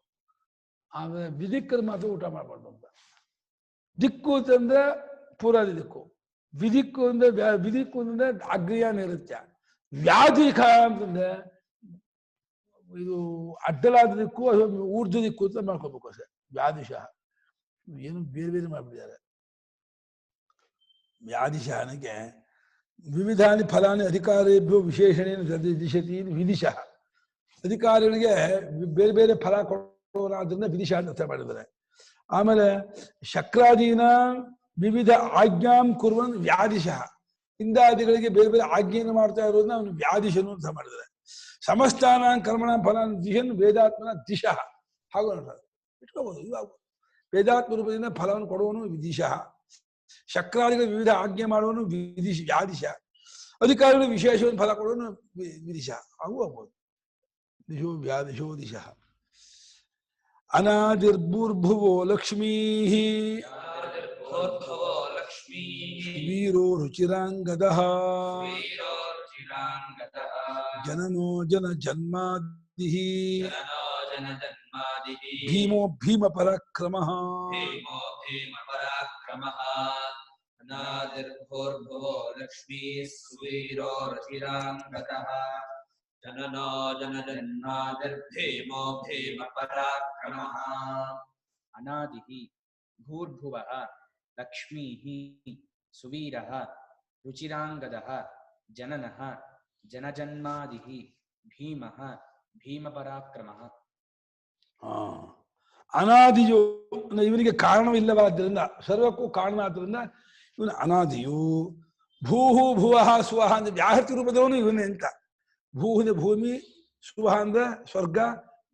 ಆಮೇಲೆ ವಿದಿಕ್ಕದ ಮಾತ್ರ ಊಟ ಮಾಡಬಾರ್ದು ಅಂತ. ದಿಕ್ಕು ಅಂತಂದ್ರೆ ಪೂರ್ವಾದಿ ದಿಕ್ಕು. ವಿದಿಕ್ಕು ಅಂದ್ರೆ ವಿದಿಕ್ಕು ಅಂದ್ರೆ ಆಗ್ನೇಯ ನೈಋತ್ಯ. ವ್ಯಾಧಿಕ ಅಂತಂದ್ರೆ ಇದು ಅಡ್ಡಲಾದ ದಿಕ್ಕು, ಅದು ಊರ್ಧ್ವ ದಿಕ್ಕು ಅಂತ ಮಾಡ್ಕೋಬೇಕು ಅಷ್ಟೇ. ವ್ಯಾಧಿಶಃ ಏನು ಬೇರೆ ಬೇರೆ ಮಾಡ್ಬಿಟ್ಟಿದ್ದಾರೆ. ವ್ಯಾಧಿಶಃನಿಗೆ ವಿವಿಧಾನಿ ಫಲಾನಿ ಅಧಿಕಾರಿಭ್ಯೋ ವಿಶೇಷಣೇನ ದಿಶತಿ ವಿದಿಶಃ. ಅಧಿಕಾರಿಗಳಿಗೆ ಬೇರೆ ಬೇರೆ ಫಲ ಕೊಡೋರಾದ್ರಿಂದ ವಿದಿಶಃ ಅಂತ ಅರ್ಥ ಮಾಡಿದ್ದಾರೆ. ಆಮೇಲೆ ಶಕ್ರಾದೀನ ವಿವಿಧ ಆಜ್ಞಾಂ ಕುರ್ವನ್ ವ್ಯಾಧಿಶಃ. ಇಂದಾದಿಗಳಿಗೆ ಬೇರೆ ಬೇರೆ ಆಜ್ಞೆಯನ್ನು ಮಾಡ್ತಾ ಇರೋದನ್ನ ಅವನು ವ್ಯಾಧಿಶನು ಅಂತ ಮಾಡಿದ್ದಾರೆ. ಸಮಸ್ತಾನ ಕರ್ಮಣ ಫಲ ದಿಶನ್ ವೇದಾತ್ಮನ ದಿಶಃ. ಹಾಗೂ ಇಟ್ಕೋಬಹುದು. ಇವಾಗ ವೇದಾತ್ಮ ರೂಪದಿಂದ ಫಲವನ್ನು ಕೊಡುವನು ವಿದಿಶಃ. ಶಕ್ರಾದಿಗಳ ವಿವಿಧ ಆಜ್ಞೆ ಮಾಡುವನು ವ್ಯಾಧಿಶ. ಅಧಿಕಾರಿಗಳು ವಿಶೇಷವನ್ನು ಫಲ ಕೊಡುವನು ವಿದಿಶಃ. ಹಾಗೂ ಆಗ್ಬೋದು. ದಿಶೋ ವ್ಯಾಧಿಶೋ ದಿಶಃ. ಅನಾದಿರ್ಭೂರ್ಭುವೋ ಲಕ್ಷ್ಮೀ लक्ष्मीः वीरो रुचिरांगदः वीरो रुचिरांगदः जननो जन जन्मादिः जननो जनजन्मादिः भीमो भीम पराक्रमः भीमो भीमपराक्रमः अनादिर्भूर्भुवो लक्ष्मीः सुवीरो रुचिरांगदः जननो जनजन्मादिर्भीमो भीमपराक्रमः अनादिः भूर्भुवः लक्ष्मीः सुवीरः रुचिरांगदः जननः जनजन्मादिः भीमः भीमपराक्रमः ಅನಾದಿಯು ಇವನಿಗೆ ಕಾರಣವಿಲ್ಲವಾದ್ದರಿಂದ ಸರ್ವಕ್ಕೂ ಕಾರಣ ಆದ್ದರಿಂದ ಇವನು ಅನಾದಿಯು ಭೂಹು ಭುವಃ ಸುವಹ ಅಂದ್ರೆ ವ್ಯಾಹೃತಿ ರೂಪದವನು ಇವನೇ ಅಂತ ಭೂಹು ಭೂಮಿ ಸುವಹ ಅಂದ್ರೆ ಸ್ವರ್ಗ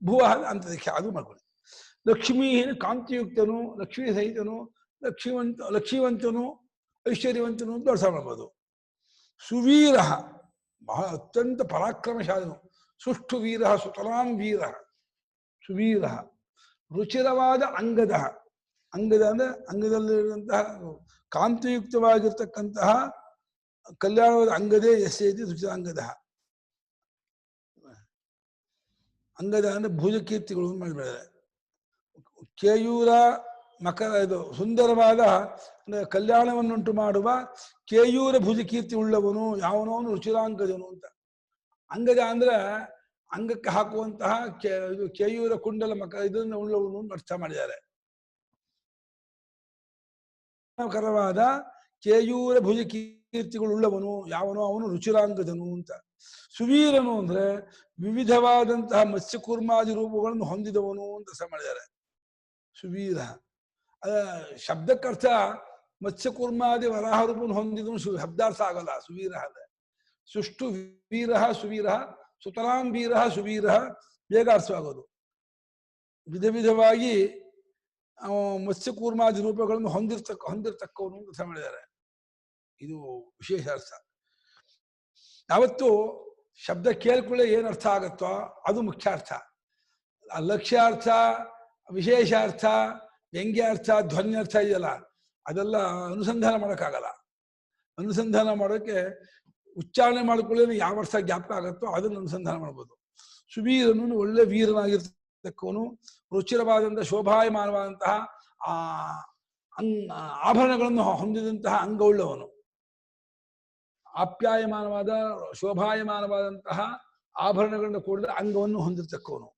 ಭುವಃ ಅಂತರಿಕ್ಷ ಅದು ಮಾಡ್ಕೊಳ್ಳಿ ಲಕ್ಷ್ಮೀ ಕಾಂತಿಯುಕ್ತನು ಲಕ್ಷ್ಮೀ ಸಹಿತನು ಲಕ್ಷ್ಮೀವಂತನು ಐಶ್ವರ್ಯವಂತನು ಅಂತ ಅರ್ಥ ಮಾಡ್ಬೋದು ಸುವೀರ ಬಹಳ ಅತ್ಯಂತ ಪರಾಕ್ರಮಶಾಲಿನು ಸುಷ್ಠು ವೀರ ಸುತರಾಂ ವೀರ ಸುವೀರ ರುಚಿರವಾದ ಅಂಗದ ಅಂದ್ರೆ ಅಂಗದಲ್ಲಿರುವಂತಹ ಕಾಂತಿಯುಕ್ತವಾಗಿರ್ತಕ್ಕಂತಹ ಕಲ್ಯಾಣವಾದ ಅಂಗದೇ ಯಸ್ಯೇತಿ ರುಚಿರಾಂಗದ ಅಂಗದ ಅಂದ್ರೆ ಭುಜಕೀರ್ತಿಗಳು ಮಾಡಿಬಿಡಿದ್ದಾರೆ ಕೇಯೂರ ಮಕರ ಇದು ಸುಂದರವಾದ ಅಂದ್ರೆ ಕಲ್ಯಾಣವನ್ನುಂಟು ಮಾಡುವ ಕೇಯೂರ ಭುಜಕೀರ್ತಿ ಉಳ್ಳವನು ಯಾವನವನು ರುಚಿರಾಂಗದನು ಅಂತ ಅಂಗದ ಅಂದ್ರೆ ಅಂಗಕ್ಕೆ ಹಾಕುವಂತಹ ಇದು ಕೇಯೂರ ಕುಂಡಲ ಇದನ್ನು ಉಳ್ಳವನು ಅರ್ಥ ಮಾಡಿದ್ದಾರೆ ಕರವಾದ ಕೇಯೂರ ಭುಜ ಕೀರ್ತಿಗಳುಳ್ಳವನು ಯಾವನೋ ಅವನು ರುಚಿರಾಂಗದನು ಅಂತ ಸುವೀರನು ಅಂದ್ರೆ ವಿವಿಧವಾದಂತಹ ಮತ್ಸ್ಯಕೂರ್ಮಾದಿ ರೂಪಗಳನ್ನು ಹೊಂದಿದವನು ಅಂತ ಅರ್ಥ ಮಾಡಿದ್ದಾರೆ ಸುವೀರ ಶಬ್ದಕ್ಕರ್ಥ ಮತ್ಸ್ಯಕೂರ್ಮಾದಿ ವರಾಹ ರೂಪವನ್ನು ಹೊಂದಿದವನು ಶಬ್ದಾರ್ಥ ಆಗಲ್ಲ ಸುವೀರ ಅಂದ್ರೆ ಸುಷ್ಟು ವೀರ ಸುವೀರ ಸುತರಾಂ ವೀರ ಸುವೀರ ಬೇಗ ಅರ್ಥವಾಗೋದು ವಿಧ ವಿಧವಾಗಿ ಮತ್ಸ್ಯಕೂರ್ಮಾದಿ ರೂಪಗಳನ್ನು ಹೊಂದಿರ್ತಕ್ಕವನು ಅಂತ ಅರ್ಥ ಮಾಡಿದ್ದಾರೆ ಇದು ವಿಶೇಷ ಅರ್ಥ ಯಾವತ್ತು ಶಬ್ದ ಕೇಳ್ಕೊಳ್ಳೆ ಏನ್ ಅರ್ಥ ಆಗತ್ತೋ ಅದು ಮುಖ್ಯಾರ್ಥ ಲಕ್ಷ್ಯಾರ್ಥ ವಿಶೇಷಾರ್ಥ ವ್ಯಂಗ್ಯಾರ್ಥ ಧ್ವನ್ಯರ್ಥ ಇದೆಯಲ್ಲ ಅದೆಲ್ಲ ಅನುಸಂಧಾನ ಮಾಡೋಕ್ಕಾಗಲ್ಲ ಅನುಸಂಧಾನ ಮಾಡೋಕ್ಕೆ ಉಚ್ಚಾರಣೆ ಮಾಡಿಕೊಳ್ಳಿ ಯಾವ ಅರ್ಥ ಜ್ಞಾಪಕ ಆಗತ್ತೋ ಅದನ್ನು ಅನುಸಂಧಾನ ಮಾಡ್ಬೋದು ಸುವೀರನು ಒಳ್ಳೆ ವೀರನಾಗಿರ್ತಕ್ಕವನು ರುಚಿರವಾದಂತಹ ಶೋಭಾಯಮಾನವಾದಂತಹ ಆಭರಣಗಳನ್ನು ಹೊಂದಿದಂತಹ ಅಂಗವುಳ್ಳವನು ಆಪ್ಯಾಯಮಾನವಾದ ಶೋಭಾಯಮಾನವಾದಂತಹ ಆಭರಣಗಳನ್ನು ಕೂಡಿದ ಅಂಗವನ್ನು ಹೊಂದಿರತಕ್ಕವನು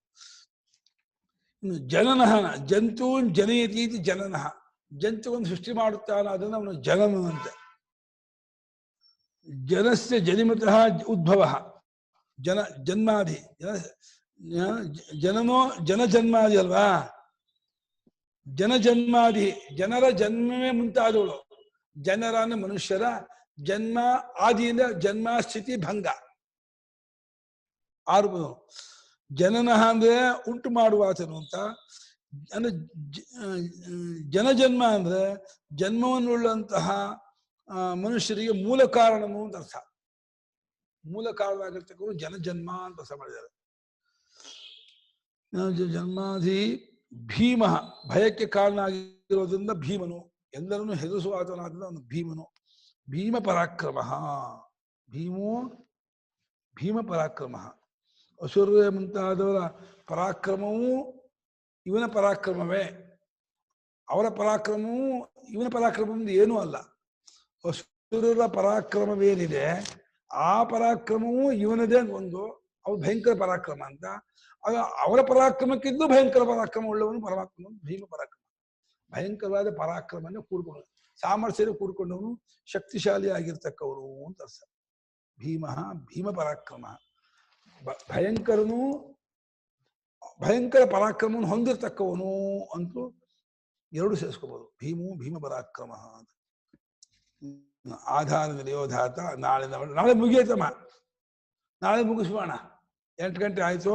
ಇನ್ನು ಜನನಃ ಜಂತೂನ್ ಜನಯತೀತಿ ಜನನಃ ಜಂತುವನ್ನು ಸೃಷ್ಟಿ ಮಾಡುತ್ತಾನ ಅದನ್ನು ಅವನು ಜನನಂತೆ ಜನಸ್ಯ ಜನಿಮತಃ ಉದ್ಭವ ಜನ್ಮಾದಿ ಜನನೋ ಜನಜನ್ಮಾದಿ ಅಲ್ವಾ ಜನಜನ್ಮಾದಿ ಜನರ ಜನ್ಮವೇ ಮುಂತಾದವಳು ಜನರ ಅಂದ್ರೆ ಮನುಷ್ಯರ ಜನ್ಮ ಆದಿಯಿಂದ ಜನ್ಮ ಸ್ಥಿತಿ ಭಂಗ ಆರು ಜನನ ಅಂದ್ರೆ ಉಂಟು ಮಾಡುವಾತನು ಅಂತ ಅಂದ್ರೆ ಜನಜನ್ಮ ಅಂದ್ರೆ ಜನ್ಮವನ್ನುಳ್ಳಂತಹ ಮನುಷ್ಯರಿಗೆ ಮೂಲ ಕಾರಣನು ಅಂತ ಅರ್ಥ ಮೂಲ ಕಾರಣವಾಗಿರ್ತಕ್ಕವರು ಜನಜನ್ಮ ಅಂತ ಅರ್ಥ ಮಾಡಿದ್ದಾರೆ ಜನ್ಮಾಧಿ ಭೀಮ ಭಯಕ್ಕೆ ಕಾರಣ ಆಗಿರೋದ್ರಿಂದ ಭೀಮನು ಎಲ್ಲರನ್ನು ಹೆದರಿಸುವಾತನಾದ ಅವನು ಭೀಮನು ಭೀಮ ಪರಾಕ್ರಮ ಭೀಮೋ ಭೀಮ ಪರಾಕ್ರಮ ಅಸುರ ಮುಂತಾದವರ ಪರಾಕ್ರಮವೂ ಇವನ ಪರಾಕ್ರಮವೇ ಅವರ ಪರಾಕ್ರಮವೂ ಇವನ ಪರಾಕ್ರಮದಿಂದ ಏನೂ ಅಲ್ಲ ಅಸುರರ ಪರಾಕ್ರಮವೇನಿದೆ ಆ ಪರಾಕ್ರಮವೂ ಇವನದೇ ಒಂದು ಅವ್ರು ಭಯಂಕರ ಪರಾಕ್ರಮ ಅಂತ ಅವರ ಪರಾಕ್ರಮಕ್ಕಿದ್ದು ಭಯಂಕರ ಪರಾಕ್ರಮ ಉಳ್ಳವನು ಪರಮಾತ್ಮ ಭೀಮ ಪರಾಕ್ರಮ ಭಯಂಕರವಾದ ಪರಾಕ್ರಮವನ್ನು ಕೂಡ್ಕೊಂಡವನು ಸಾಮರ್ಥ್ಯ ಕೂಡ್ಕೊಂಡವನು ಶಕ್ತಿಶಾಲಿ ಆಗಿರ್ತಕ್ಕವನು ಅಂತ ಅರ್ಥ ಭೀಮ ಭೀಮ ಪರಾಕ್ರಮ ಭಯಂಕರನು ಭಯಂಕರ ಪರಾಕ್ರಮವನ್ನು ಹೊಂದಿರ್ತಕ್ಕವನು ಅಂತೂ ಎರಡು ಸೇರಿಸ್ಕೋಬಹುದು ಭೀಮು ಭೀಮ ಪರಾಕ್ರಮ ಅಂತ ಆಧಾರ ನಿಲಯೋಧಾತ ನಾಳೆ ಮುಗಿಯತಮ್ಮ ನಾಳೆ ಮುಗಿಸ್ಬೋಣ 8 ಗಂಟೆ ಆಯ್ತು